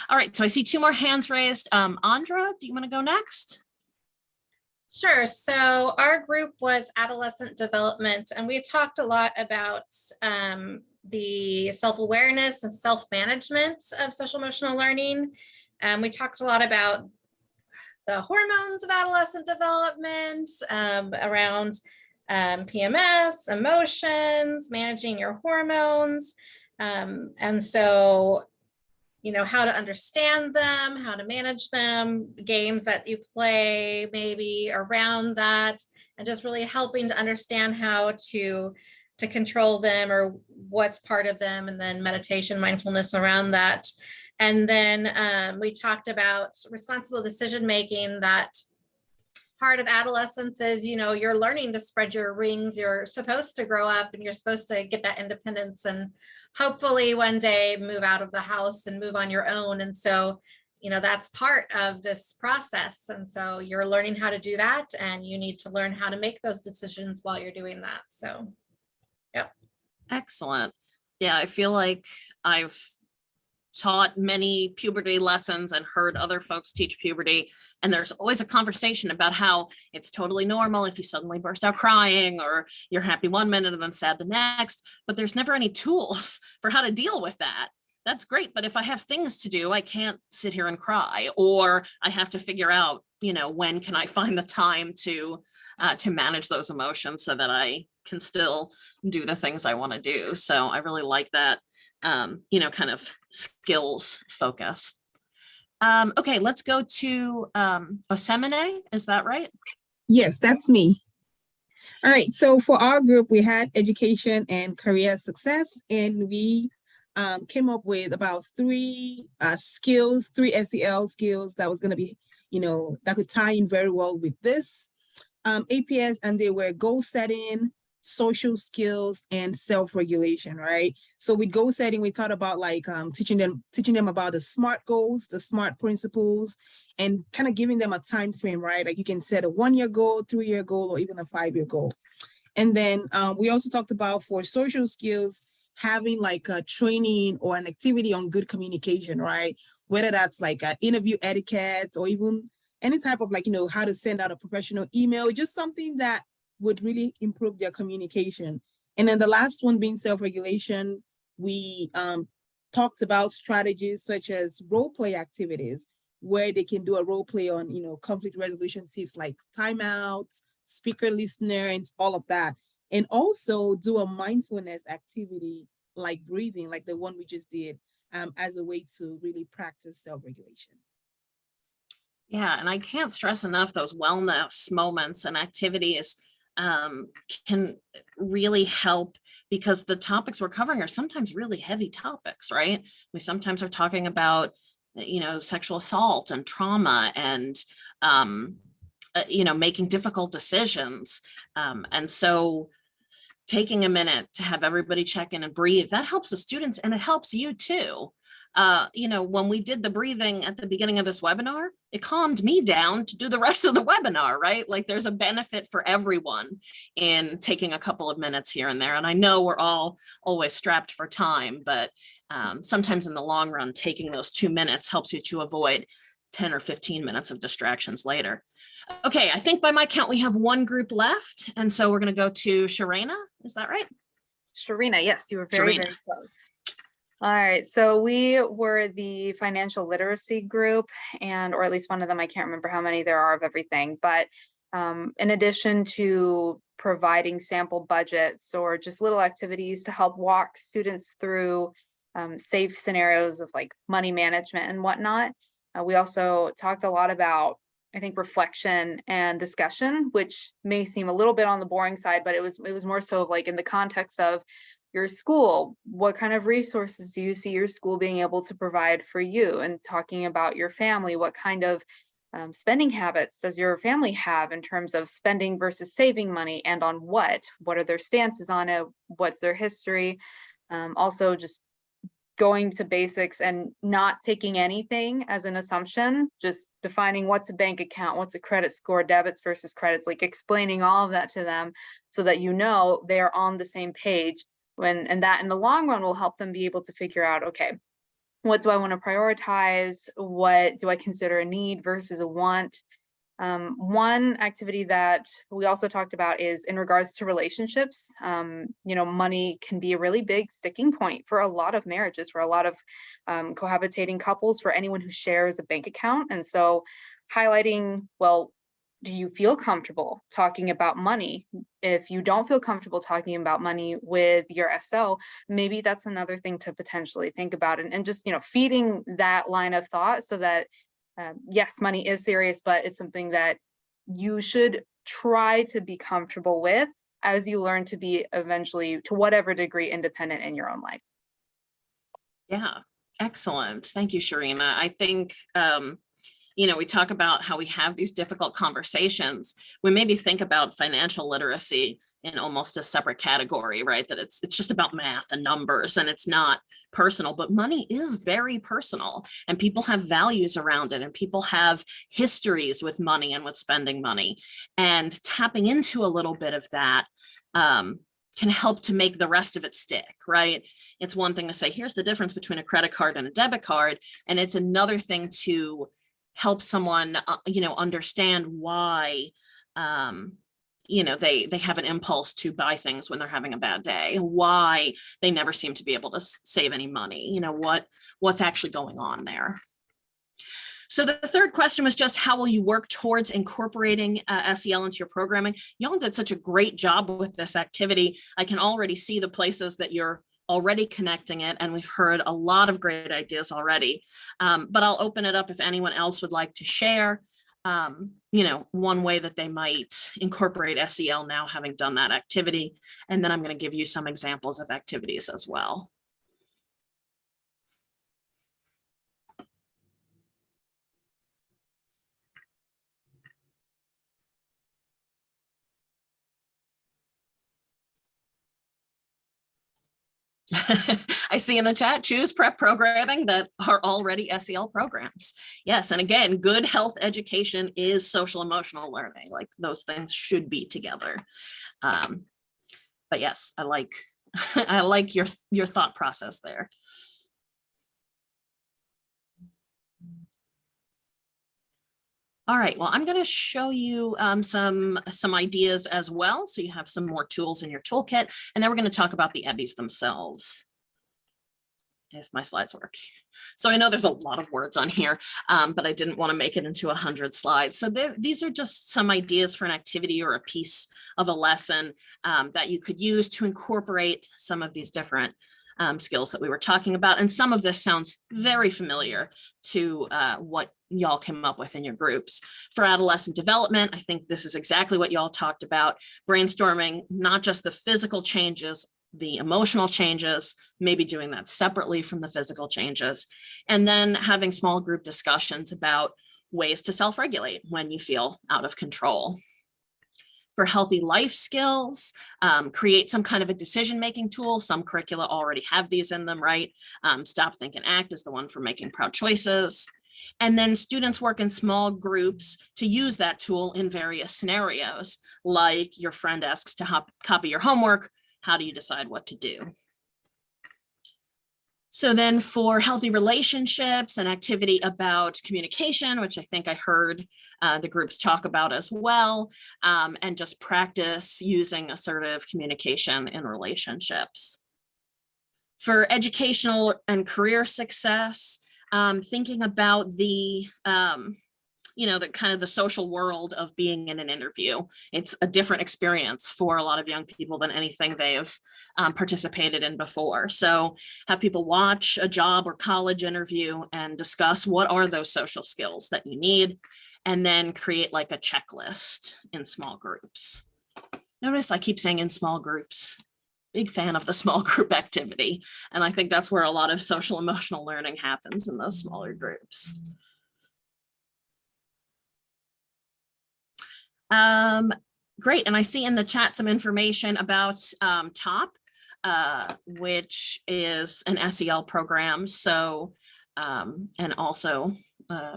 All right, so I see 2 more hands raised. Andra, do you want to go next? Sure. So our group was adolescent development, and we talked a lot about the self-awareness and self-management of social emotional learning. We talked a lot about the hormones of adolescent development, around PMS, emotions, managing your hormones. And so, how to understand them, how to manage them, games that you play maybe around that, and just really helping to understand how to control them or what's part of them, and then meditation, mindfulness around that. And then we talked about responsible decision-making, that part of adolescence is, you're learning to spread your wings. You're supposed to grow up and you're supposed to get that independence and hopefully one day move out of the house and move on your own. And so, that's part of this process. And so you're learning how to do that, and you need to learn how to make those decisions while you're doing that. So, yeah. Excellent. Yeah, I feel like I've taught many puberty lessons and heard other folks teach puberty, and there's always a conversation about how it's totally normal if you suddenly burst out crying or you're happy one minute and then sad the next, but there's never any tools for how to deal with that. That's great, but if I have things to do, I can't sit here and cry, or I have to figure out, when can I find the time to manage those emotions so that I can still do the things I want to do. So I really like that, kind of skills focused. Okay, let's go to Osemene. Is that right? Yes, that's me. All right, so for our group, we had education and career success, and we came up with about 3 skills, 3 SEL skills that was going to be, that could tie in very well with this APS, and they were goal setting, social skills, and self-regulation, right? So with goal setting, we thought about like teaching them about the SMART goals, the SMART principles, and kind of giving them a time frame, right? Like you can set a 1-year goal, 3-year goal, or even a 5-year goal. And then we also talked about, for social skills, having like a training or an activity on good communication, right? Whether that's like interview etiquette, or even any type of how to send out a professional email, just something that would really improve their communication. And then the last one being self-regulation, we talked about strategies such as role play activities, where they can do a role play on, conflict resolution tips like timeouts, speaker listener, and all of that. And also do a mindfulness activity like breathing, like the one we just did, as a way to really practice self-regulation. Yeah, and I can't stress enough those wellness moments and activities can really help, because the topics we're covering are sometimes really heavy topics, right? We sometimes are talking about, sexual assault and trauma and, making difficult decisions. And so taking a minute to have everybody check in and breathe, that helps the students and it helps you too. When we did the breathing at the beginning of this webinar, it calmed me down to do the rest of the webinar, right? Like there's a benefit for everyone in taking a couple of minutes here and there. And I know we're all always strapped for time, but sometimes in the long run, taking those 2 minutes helps you to avoid 10 or 15 minutes of distractions later. Okay, I think by my count, we have 1 group left. And so we're going to go to Sharina. Is that right? Sharina, yes, you were very close. All right, so we were the financial literacy group, or at least one of them, I can't remember how many there are of everything, but in addition to providing sample budgets or just little activities to help walk students through safe scenarios of like money management and whatnot, we also talked a lot about, I think, reflection and discussion, which may seem a little bit on the boring side, but it was more so like in the context of your school, what kind of resources do you see your school being able to provide for you? And talking about your family, what kind of spending habits does your family have in terms of spending versus saving money, and on what are their stances on it? What's their history? Also just going to basics and not taking anything as an assumption, just defining what's a bank account, what's a credit score, debits versus credits, like explaining all of that to them so that you know they're on the same page. And that in the long run will help them be able to figure out, okay, what do I want to prioritize? What do I consider a need versus a want? One activity that we also talked about is in regards to relationships. Money can be a really big sticking point for a lot of marriages, for a lot of cohabitating couples, for anyone who shares a bank account. And so highlighting, well, do you feel comfortable talking about money? If you don't feel comfortable talking about money with your SO, maybe that's another thing to potentially think about, and just, feeding that line of thought so that yes, money is serious, but it's something that you should try to be comfortable with as you learn to be eventually, to whatever degree, independent in your own life. Yeah, excellent. Thank you, Sharina. I think, we talk about how we have these difficult conversations. We maybe think about financial literacy in almost a separate category, right? That it's just about math and numbers and it's not personal, but money is very personal and people have values around it and people have histories with money and with spending money, and tapping into a little bit of that can help to make the rest of it stick, right? It's one thing to say, here's the difference between a credit card and a debit card. And it's another thing to help someone, understand why, they have an impulse to buy things when they're having a bad day, why they never seem to be able to save any money, what's actually going on there. So the third question was just how will you work towards incorporating SEL into your programming? Y'all did such a great job with this activity. I can already see the places that you're already connecting it, and we've heard a lot of great ideas already. But I'll open it up if anyone else would like to share, one way that they might incorporate SEL now having done that activity. And then I'm going to give you some examples of activities as well. I see in the chat, choose prep programming that are already SEL programs. Yes, and again, good health education is social emotional learning. Like those things should be together. But yes, I like I like your thought process there. All right, well, I'm going to show you some ideas as well, so you have some more tools in your toolkit, and then we're going to talk about the EBBIEs themselves, if my slides work. So I know there's a lot of words on here, but I didn't want to make it into 100 slides. So these are just some ideas for an activity or a piece of a lesson that you could use to incorporate some of these different skills that we were talking about. And some of this sounds very familiar to what y'all came up with in your groups. For adolescent development, I think this is exactly what y'all talked about, brainstorming not just the physical changes, the emotional changes, maybe doing that separately from the physical changes, and then having small group discussions about ways to self-regulate when you feel out of control. For healthy life skills, create some kind of a decision-making tool. Some curricula already have these in them, right? Stop, Think, and Act is the one for making proud choices. And then students work in small groups to use that tool in various scenarios, like your friend asks to copy your homework. How do you decide what to do? So then for healthy relationships, an activity about communication, which I think I heard the groups talk about as well, and just practice using assertive communication in relationships. For educational and career success, thinking about the kind of the social world of being in an interview. It's a different experience for a lot of young people than anything they've participated in before. So have people watch a job or college interview and discuss what are those social skills that you need, and then create like a checklist in small groups. Notice I keep saying in small groups. Big fan of the small group activity. And I think that's where a lot of social emotional learning happens, in those smaller groups. Great, and I see in the chat some information about TOP. which is an SEL program. So, and also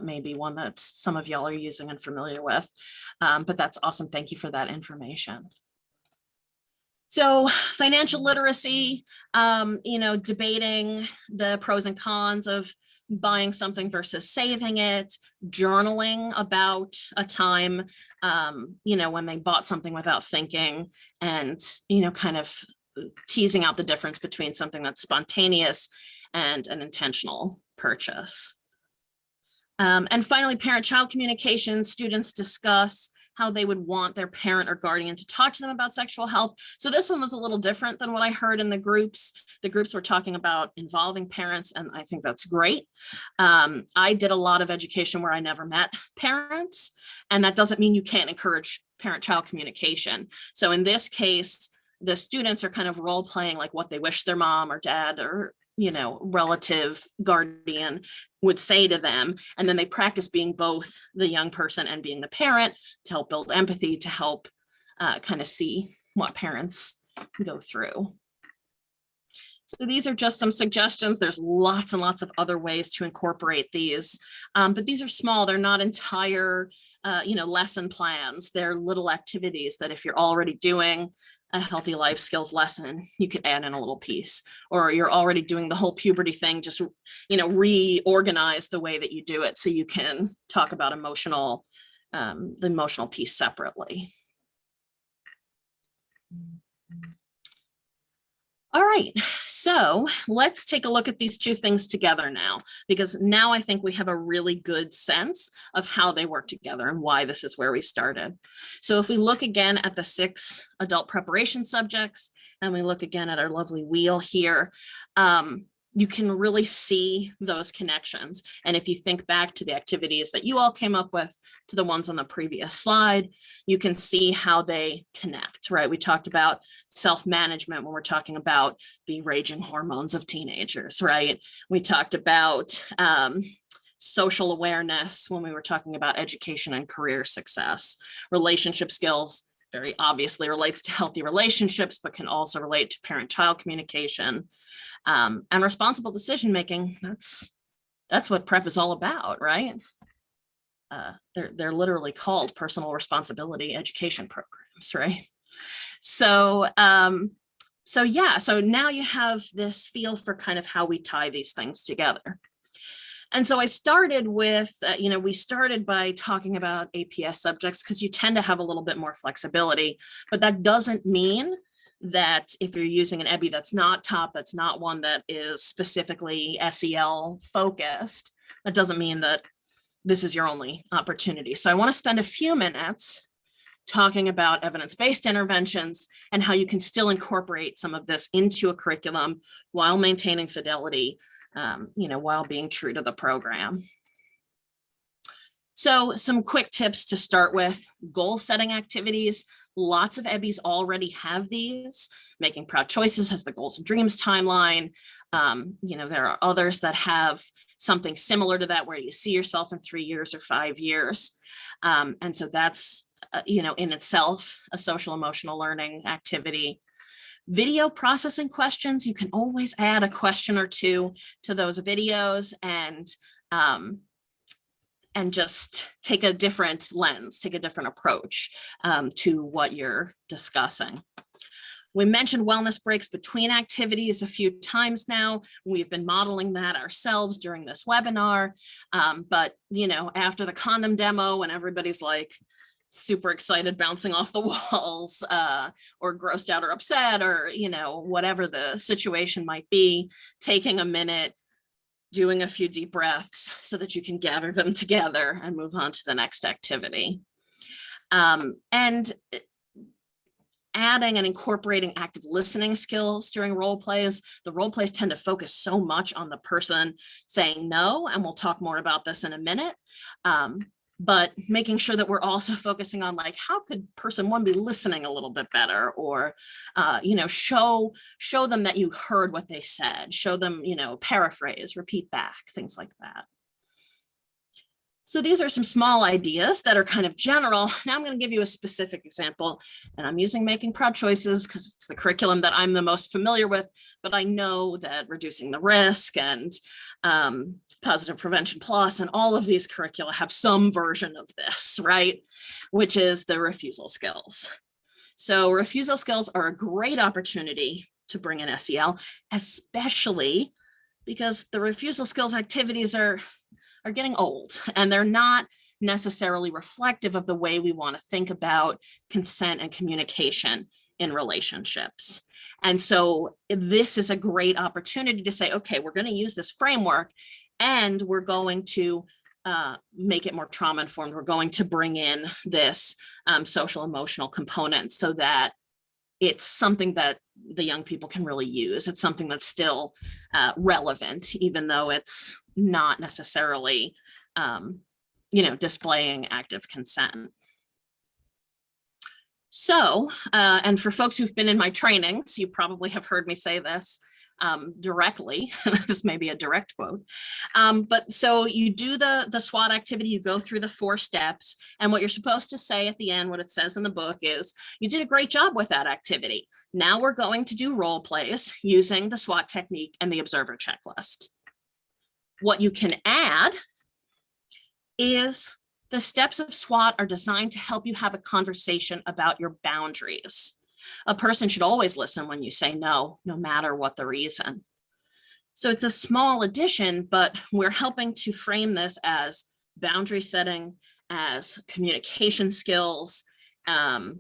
maybe one that some of y'all are using and familiar with, but that's awesome. Thank you for that information. So financial literacy, debating the pros and cons of buying something versus saving it, journaling about a time, when they bought something without thinking, and, kind of teasing out the difference between something that's spontaneous and an intentional purchase. And finally, parent-child communication. Students discuss how they would want their parent or guardian to talk to them about sexual health. So this one was a little different than what I heard in the groups. The groups were talking about involving parents, and I think that's great. I did a lot of education where I never met parents, and that doesn't mean you can't encourage parent-child communication. So in this case, the students are kind of role playing like what they wish their mom or dad or relative guardian would say to them. And then they practice being both the young person and being the parent to help build empathy, to help kind of see what parents go through. So these are just some suggestions. There's lots and lots of other ways to incorporate these, but these are small. They're not entire, lesson plans. They're little activities that if you're already doing a healthy life skills lesson, you could add in a little piece, or you're already doing the whole puberty thing, just, reorganize the way that you do it so you can talk about the emotional piece separately. All right, so let's take a look at these two things together now, because now I think we have a really good sense of how they work together and why this is where we started. So if we look again at the 6 adult preparation subjects, and we look again at our lovely wheel here, you can really see those connections. And if you think back to the activities that you all came up with to the ones on the previous slide, you can see how they connect, right? We talked about self-management when we're talking about the raging hormones of teenagers, right? We talked about social awareness when we were talking about education and career success. Relationship skills very obviously relates to healthy relationships, but can also relate to parent-child communication. And responsible decision-making, that's what prep is all about, right? They're literally called personal responsibility education programs, right? So now you have this feel for kind of how we tie these things together. And so I started with, we started by talking about APS subjects because you tend to have a little bit more flexibility, but that doesn't mean that if you're using an EBI that's not top, that's not one that is specifically SEL focused, that doesn't mean that this is your only opportunity. So I want to spend a few minutes talking about evidence-based interventions and how you can still incorporate some of this into a curriculum while maintaining fidelity, while being true to the program. So some quick tips to start with: goal setting activities. Lots of EBIs already have these. Making Proud Choices has the goals and dreams timeline. There are others that have something similar to that where you see yourself in 3 years or 5 years. And so that's, in itself, a social emotional learning activity. Video processing questions, you can always add a question or two to those videos and just take a different lens, take a different approach to what you're discussing. We mentioned wellness breaks between activities a few times now. We've been modeling that ourselves during this webinar. But, after the condom demo, when everybody's like super excited, bouncing off the walls, or grossed out or upset, or, whatever the situation might be, taking a minute, doing a few deep breaths so that you can gather them together and move on to the next activity. And adding and incorporating active listening skills during role plays. The role plays tend to focus so much on the person saying no, and we'll talk more about this in a minute. But making sure that we're also focusing on like, how could person one be listening a little bit better, or, show them that you heard what they said, show them, paraphrase, repeat back, things like that. So these are some small ideas that are kind of general. Now I'm going to give you a specific example, and I'm using Making Proud Choices because it's the curriculum that I'm the most familiar with, but I know that Reducing the Risk and Positive Prevention Plus and all of these curricula have some version of this, right? Which is the refusal skills. So refusal skills are a great opportunity to bring in SEL, especially because the refusal skills activities are getting old and they're not necessarily reflective of the way we want to think about consent and communication in relationships. And so this is a great opportunity to say, okay, we're going to use this framework and we're going to make it more trauma informed. We're going to bring in this social emotional component so that it's something that the young people can really use. It's something that's still relevant, even though it's not necessarily, displaying active consent. So, and for folks who've been in my trainings, you probably have heard me say this directly. This may be a direct quote. But so you do the SWOT activity, you go through the 4 steps, and what you're supposed to say at the end, what it says in the book is, you did a great job with that activity. Now we're going to do role plays using the SWOT technique and the observer checklist. What you can add is the steps of SWOT are designed to help you have a conversation about your boundaries. A person should always listen when you say no, no matter what the reason. So it's a small addition, but we're helping to frame this as boundary setting, as communication skills, as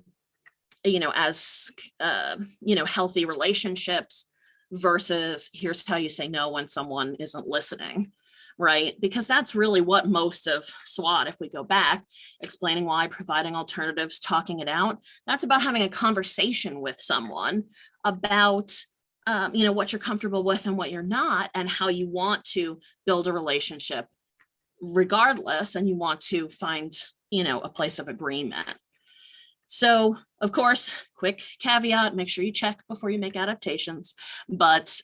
healthy relationships versus here's how you say no when someone isn't listening. Right? Because that's really what most of SWOT, if we go back, explaining why, providing alternatives, talking it out, that's about having a conversation with someone about, what you're comfortable with and what you're not, and how you want to build a relationship regardless, and you want to find, a place of agreement. So, of course, quick caveat, make sure you check before you make adaptations, but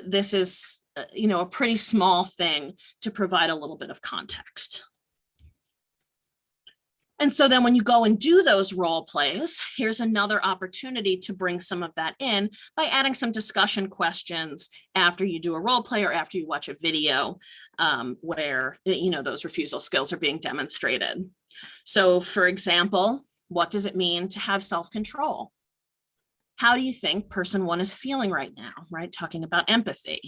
this is a pretty small thing to provide a little bit of context. And so then when you go and do those role plays, here's another opportunity to bring some of that in by adding some discussion questions after you do a role play or after you watch a video where, those refusal skills are being demonstrated. So for example, what does it mean to have self-control? How do you think person 1 is feeling right now, right? Talking about empathy.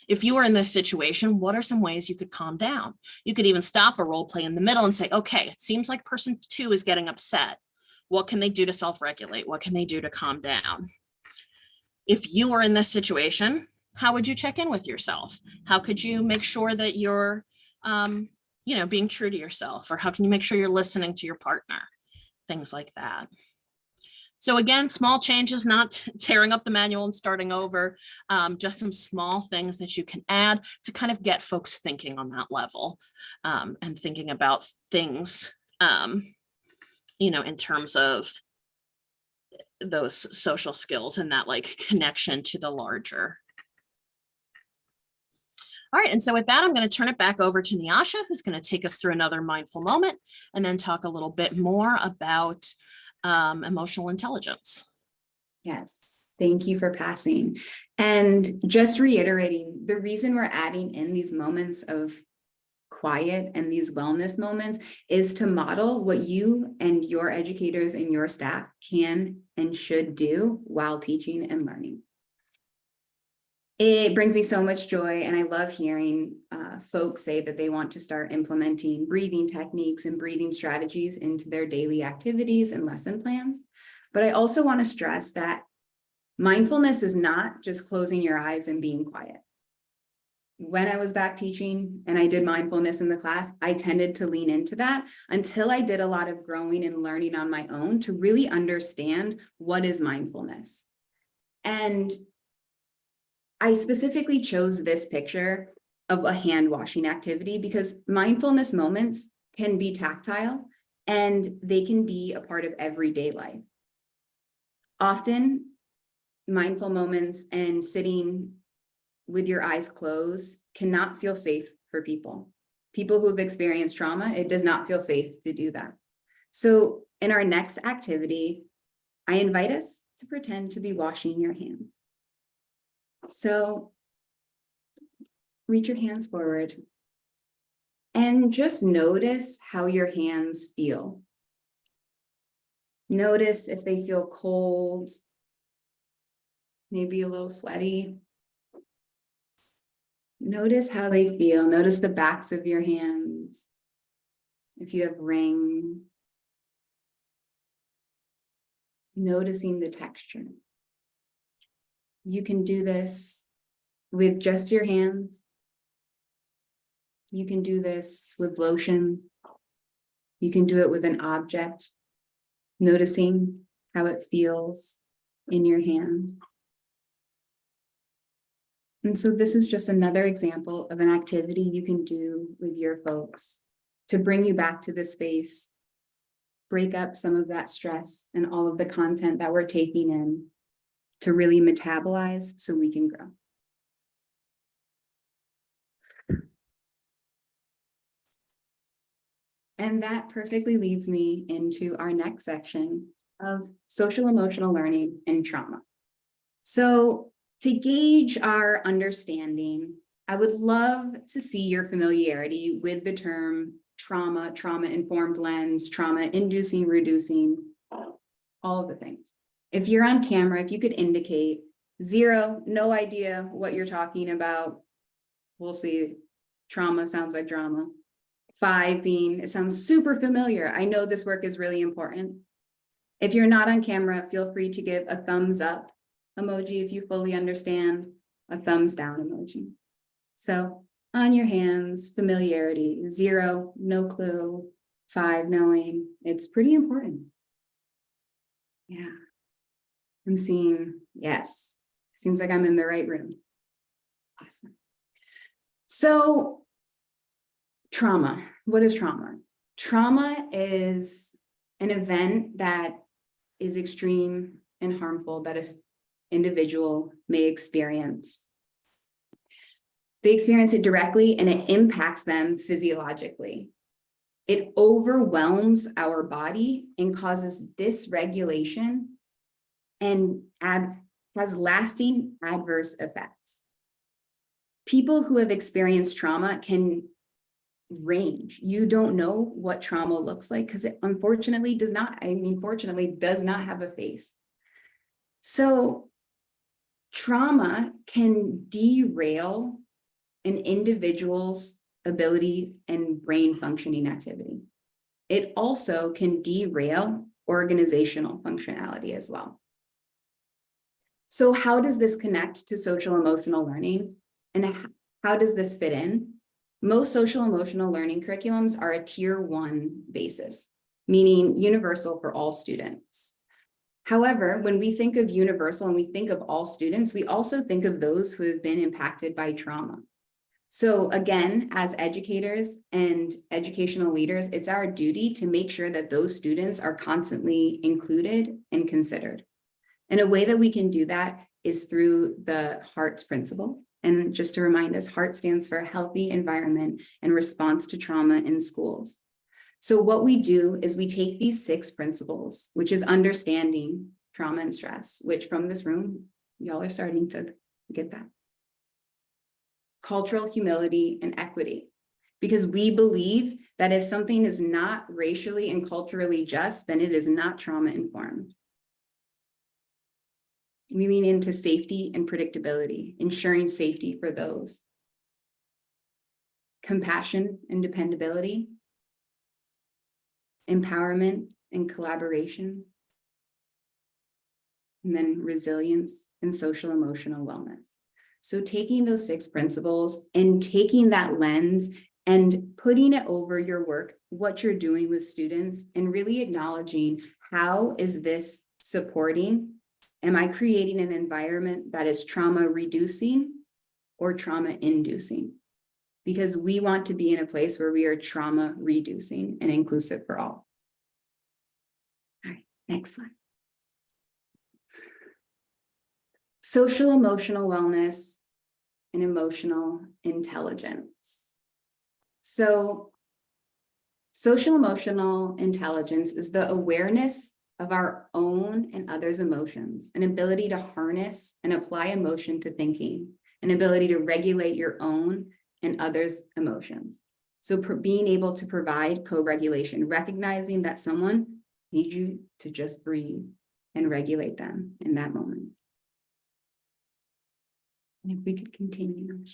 If you were in this situation, what are some ways you could calm down? You could even stop a role play in the middle and say, okay, it seems like person 2 is getting upset. What can they do to self-regulate? What can they do to calm down? If you were in this situation, how would you check in with yourself? How could you make sure that you're, being true to yourself? Or how can you make sure you're listening to your partner? Things like that. So again, small changes, not tearing up the manual and starting over, just some small things that you can add to kind of get folks thinking on that level and thinking about things, in terms of those social skills and that connection to the larger. All right, and so with that, I'm going to turn it back over to Nyasha, who's going to take us through another mindful moment and then talk a little bit more about emotional intelligence. Yes, thank you for passing. And just reiterating, the reason we're adding in these moments of quiet and these wellness moments is to model what you and your educators and your staff can and should do while teaching and learning. It brings me so much joy, and I love hearing folks say that they want to start implementing breathing techniques and breathing strategies into their daily activities and lesson plans. But I also want to stress that mindfulness is not just closing your eyes and being quiet. When I was back teaching and I did mindfulness in the class, I tended to lean into that until I did a lot of growing and learning on my own to really understand what is mindfulness. And I specifically chose this picture of a hand washing activity because mindfulness moments can be tactile and they can be a part of everyday life. Often, mindful moments and sitting with your eyes closed cannot feel safe for people. People who've experienced trauma, it does not feel safe to do that. So in our next activity, I invite us to pretend to be washing your hand. So reach your hands forward and just notice how your hands feel. Notice if they feel cold, maybe a little sweaty. Notice how they feel. Notice the backs of your hands. If you have ring, noticing the texture. You can do this with just your hands. You can do this with lotion. You can do it with an object, noticing how it feels in your hand. And so this is just another example of an activity you can do with your folks to bring you back to the space, break up some of that stress and all of the content that we're taking in to really metabolize so we can grow. And that perfectly leads me into our next section of social emotional learning and trauma. So to gauge our understanding, I would love to see your familiarity with the term trauma, trauma-informed lens, trauma-inducing, reducing, all of the things. If you're on camera, if you could indicate 0, no idea what you're talking about, we'll see. Trauma sounds like drama. 5 being, it sounds super familiar. I know this work is really important. If you're not on camera, feel free to give a thumbs up emoji if you fully understand, a thumbs down emoji. So on your hands, familiarity, 0, no clue, 5, knowing. It's pretty important. Yeah. I'm seeing, yes, seems like I'm in the right room. Awesome. So trauma, what is trauma? Trauma is an event that is extreme and harmful that an individual may experience. They experience it directly and it impacts them physiologically. It overwhelms our body and causes dysregulation and has lasting adverse effects. People who have experienced trauma can range. You don't know what trauma looks like because it unfortunately does not, fortunately does not have a face. So trauma can derail an individual's ability and brain functioning activity. It also can derail organizational functionality as well. So how does this connect to social emotional learning? And how does this fit in? Most social emotional learning curriculums are a tier 1 basis, meaning universal for all students. However, when we think of universal and we think of all students, we also think of those who have been impacted by trauma. So again, as educators and educational leaders, it's our duty to make sure that those students are constantly included and considered. And a way that we can do that is through the HEARTS principle. And just to remind us, HEART stands for Healthy Environment and Response to Trauma in Schools. So what we do is we take these 6 principles, which is understanding trauma and stress, which from this room, y'all are starting to get that. Cultural humility and equity, because we believe that if something is not racially and culturally just, then it is not trauma informed. We lean into safety and predictability, ensuring safety for those. Compassion and dependability, empowerment and collaboration, and then resilience and social emotional wellness. So taking those 6 principles and taking that lens and putting it over your work, what you're doing with students, and really acknowledging how is this supporting? Am I creating an environment that is trauma reducing or trauma inducing? Because we want to be in a place where we are trauma reducing and inclusive for all. All right, next slide. Social emotional wellness and emotional intelligence. So social emotional intelligence is the awareness of our own and others' emotions, an ability to harness and apply emotion to thinking, an ability to regulate your own and others' emotions. So being able to provide co-regulation, recognizing that someone needs you to just breathe and regulate them in that moment. And if we could continue.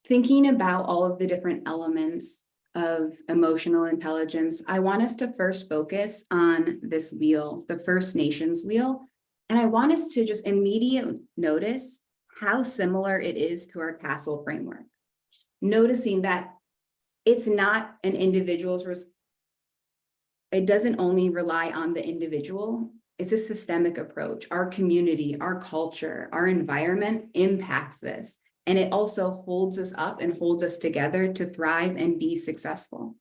Thinking about all of the different elements of emotional intelligence, I want us to first focus on this wheel, the First Nations wheel. And I want us to just immediately notice how similar it is to our castle framework. Noticing that it's not an individual's, it doesn't only rely on the individual, it's a systemic approach. Our community, our culture, our environment impacts this. And it also holds us up and holds us together to thrive and be successful.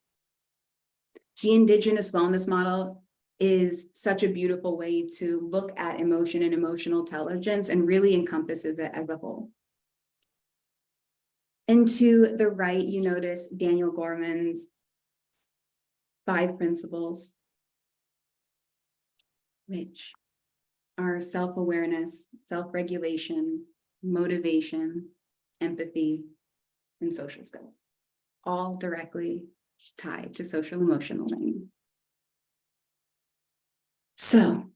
The Indigenous wellness model is such a beautiful way to look at emotion and emotional intelligence and really encompasses it as a whole. And to the right, you notice Daniel Gorman's 5 principles, which are self-awareness, self-regulation, motivation, empathy, and social skills, all directly tied to social emotional learning. So,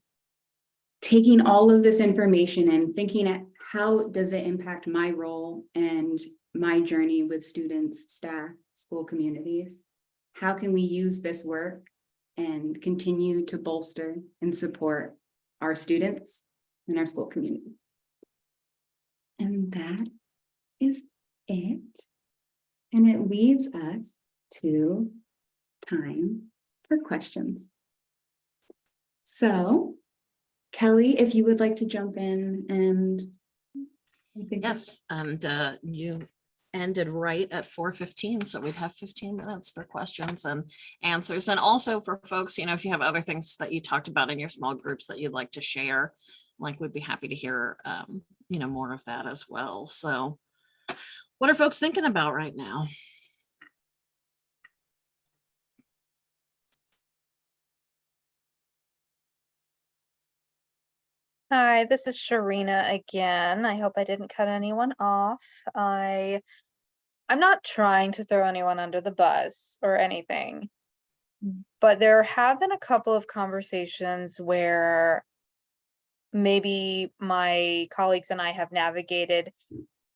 taking all of this information and thinking at how does it impact my role and my journey with students, staff, school communities? How can we use this work and continue to bolster and support our students and our school community? And that is it. And it leads us to time for questions. So, Kelly, if you would like to jump in and I think Yes, and you ended right at 4:15, so we'd have 15 minutes for questions and answers. And also for folks, you know, if you have other things that you talked about in your small groups that you'd like to share, like we'd be happy to hear, you know, more of that as well. So what are folks thinking about right now? Hi, this is Sharina again. I hope I didn't cut anyone off. I'm not trying to throw anyone under the bus or anything, but there have been a couple of conversations where maybe my colleagues and I have navigated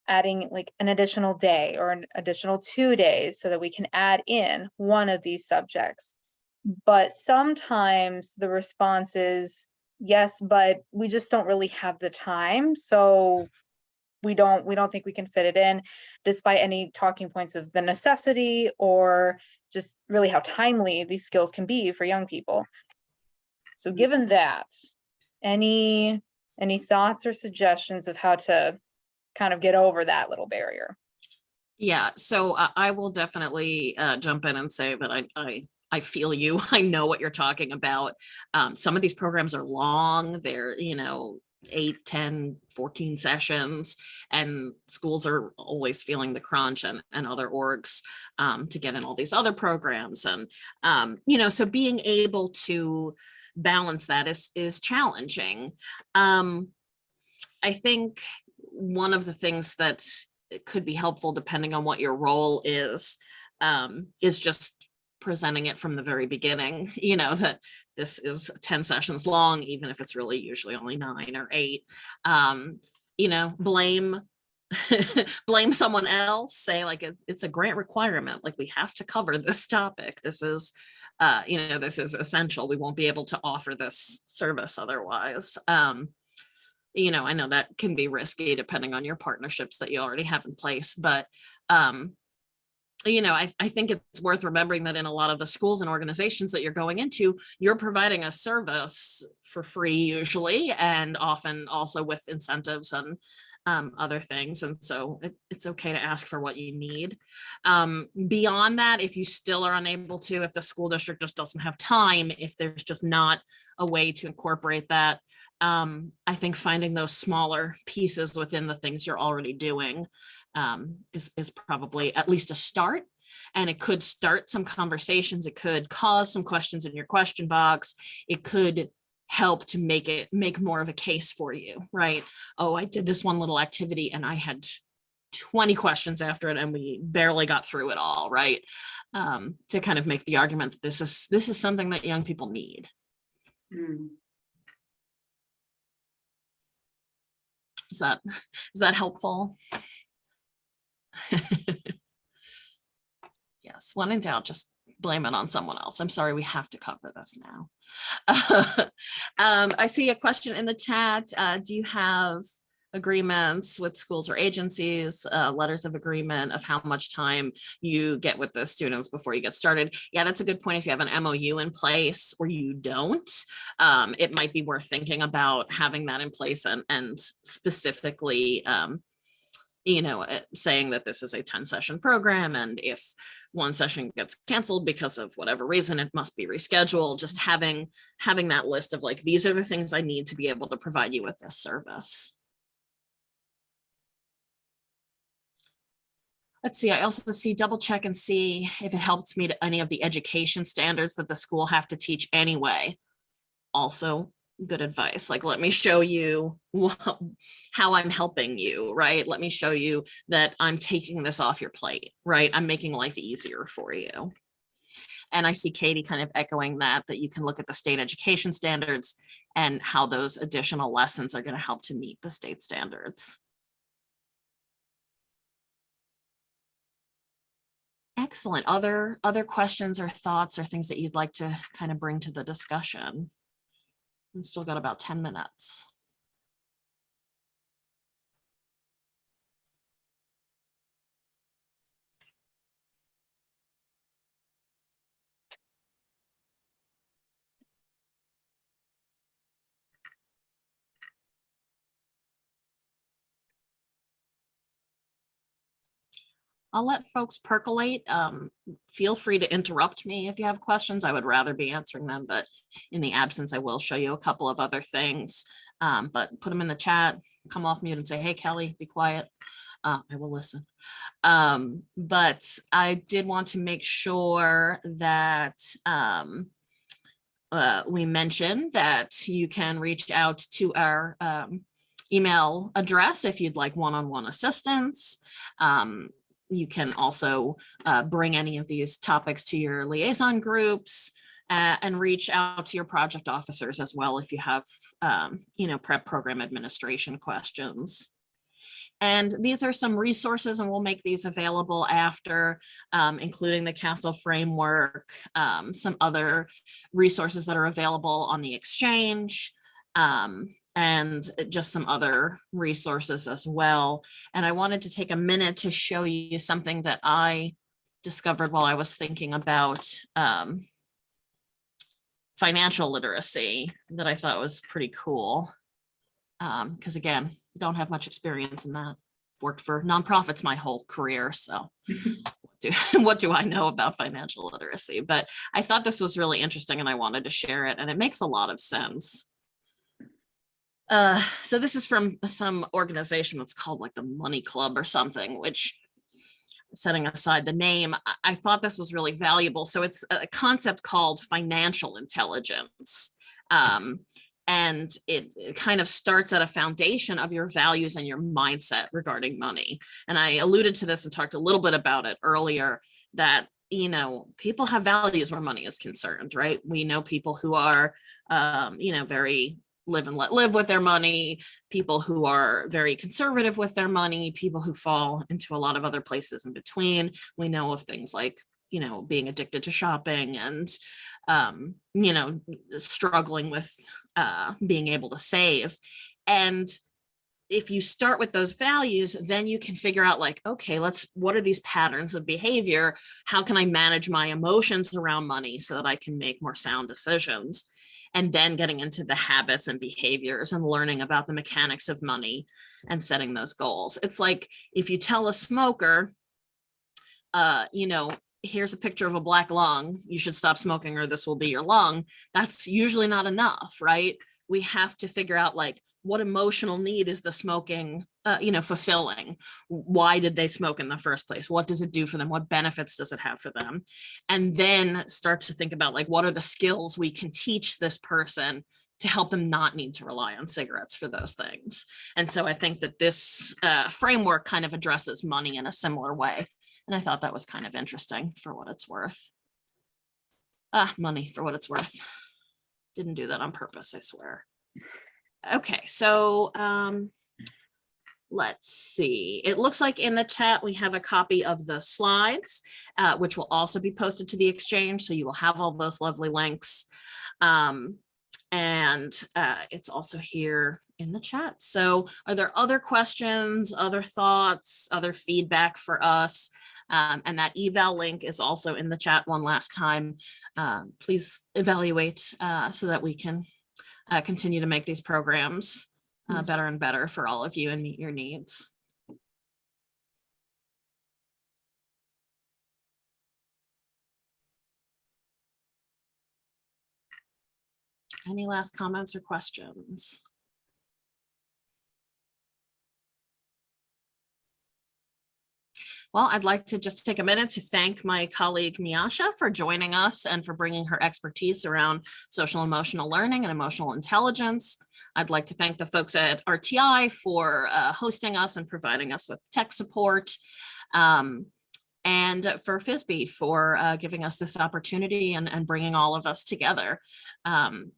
adding like an additional day or an additional 2 days so that we can add in one of these subjects. But sometimes the response is, yes, but we just don't really have the time. So we don't think we can fit it in, despite any talking points of the necessity or just really how timely these skills can be for young people. So given that, any thoughts or suggestions of how to kind of get over that little barrier? Yeah, so I will definitely jump in and say that I feel you. I know what you're talking about. Some of these programs are long. They're, you know, 8, 10, 14 sessions, and schools are always feeling the crunch and other orgs to get in all these other programs. And, you know, so being able to balance that is challenging. I think one of the things that could be helpful, depending on what your role is just presenting it from the very beginning, you know, that this is 10 sessions long, even if it's really usually only 9 or 8. You know, blame someone else, say like it's a grant requirement, like we have to cover this topic. This is you know, this is essential. We won't be able to offer this service otherwise. You know, I know that can be risky depending on your partnerships that you already have in place, but you know, I think it's worth remembering that in a lot of the schools and organizations that you're going into, you're providing a service for free usually, and often also with incentives and other things. And so it's okay to ask for what you need. Beyond that, if you still are unable to, if the school district just doesn't have time, if there's just not a way to incorporate that. I think finding those smaller pieces within the things you're already doing is probably at least a start. And it could start some conversations. It could cause some questions in your question box. It could help to make more of a case for you, right? Oh, I did this one little activity and I had 20 questions after it and we barely got through it all, right? To kind of make the argument that this is something that young people need. Is that helpful? Yes, when in doubt, just blame it on someone else. I'm sorry, we have to cover this now. I see a question in the chat. Do you have agreements with schools or agencies, letters of agreement of how much time you get with the students before you get started? Yeah, that's a good point. If you have an MOU in place or you don't, it might be worth thinking about having that in place and specifically saying that this is a 10-session program, and if one session gets canceled because of whatever reason, it must be rescheduled. Just having that list of like, these are the things I need to be able to provide you with this service. Let's see, I also see double check and see if it helps meet any of the education standards that the school have to teach anyway. Also good advice. Like, let me show you how I'm helping you, right? Let me show you that I'm taking this off your plate, right? I'm making life easier for you. And I see Katie kind of echoing that you can look at the state education standards and how those additional lessons are going to help to meet the state standards. Excellent. Other questions or thoughts or things that you'd like to kind of bring to the discussion? We've still got about 10 minutes. I'll let folks percolate. Feel free to interrupt me if you have questions. I would rather be answering them, but in the absence, I will show you a couple of other things. But put them in the chat, come off mute and say, hey, Kelly, be quiet. I will listen. But I did want to make sure that we mentioned that you can reach out to our email address if you'd like one-on-one assistance. You can also bring any of these topics to your liaison groups and reach out to your project officers as well if you have, prep program administration questions. And these are some resources, and we'll make these available after, including the Castle framework, some other resources that are available on the exchange, and just some other resources as well. And I wanted to take a minute to show you something that I discovered while I was thinking about financial literacy that I thought was pretty cool. Because again, don't have much experience in that. Worked for nonprofits my whole career, so what do I know about financial literacy? But I thought this was really interesting and I wanted to share it, and it makes a lot of sense. So this is from some organization that's called like the Money Club or something, which, setting aside the name, I thought this was really valuable. So it's a concept called financial intelligence. And it kind of starts at a foundation of your values and your mindset regarding money. And I alluded to this and talked a little bit about it earlier, that people have values where money is concerned, right? We know people who are, very live and let live with their money, people who are very conservative with their money, people who fall into a lot of other places in between. We know of things like, being addicted to shopping and, struggling with being able to save. And if you start with those values, then you can figure out like, okay, what are these patterns of behavior? How can I manage my emotions around money so that I can make more sound decisions? And then getting into the habits and behaviors and learning about the mechanics of money and setting those goals. It's like if you tell a smoker, here's a picture of a black lung, you should stop smoking or this will be your lung, that's usually not enough, right? We have to figure out like what emotional need is the smoking, fulfilling? Why did they smoke in the first place? What does it do for them? What benefits does it have for them? And then start to think about like, what are the skills we can teach this person to help them not need to rely on cigarettes for those things. And so I think that this framework kind of addresses money in a similar way. And I thought that was kind of interesting for what it's worth. Money for what it's worth. Didn't do that on purpose, I swear. Okay, so let's see. It looks like in the chat we have a copy of the slides, which will also be posted to the exchange. So you will have all those lovely links. And it's also here in the chat. So are there other questions, other thoughts, other feedback for us? And that eval link is also in the chat one last time. Please evaluate so that we can continue to make these programs better and better for all of you and meet your needs. Any last comments or questions? Well, I'd like to just take a minute to thank my colleague Nyasha for joining us and for bringing her expertise around social emotional learning and emotional intelligence. I'd like to thank the folks at RTI for hosting us and providing us with tech support. And for FISB for giving us this opportunity and bringing all of us together.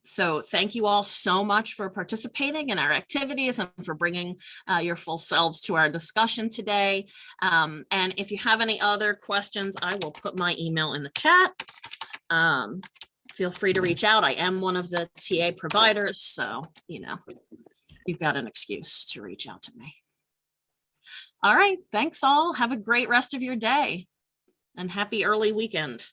So thank you all so much for participating in our activities and for bringing your full selves to our discussion today. And if you have any other questions, I will put my email in the chat. Feel free to reach out. I am one of the TA providers, so, you've got an excuse to reach out to me. All right, thanks all. Have a great rest of your day and happy early weekend.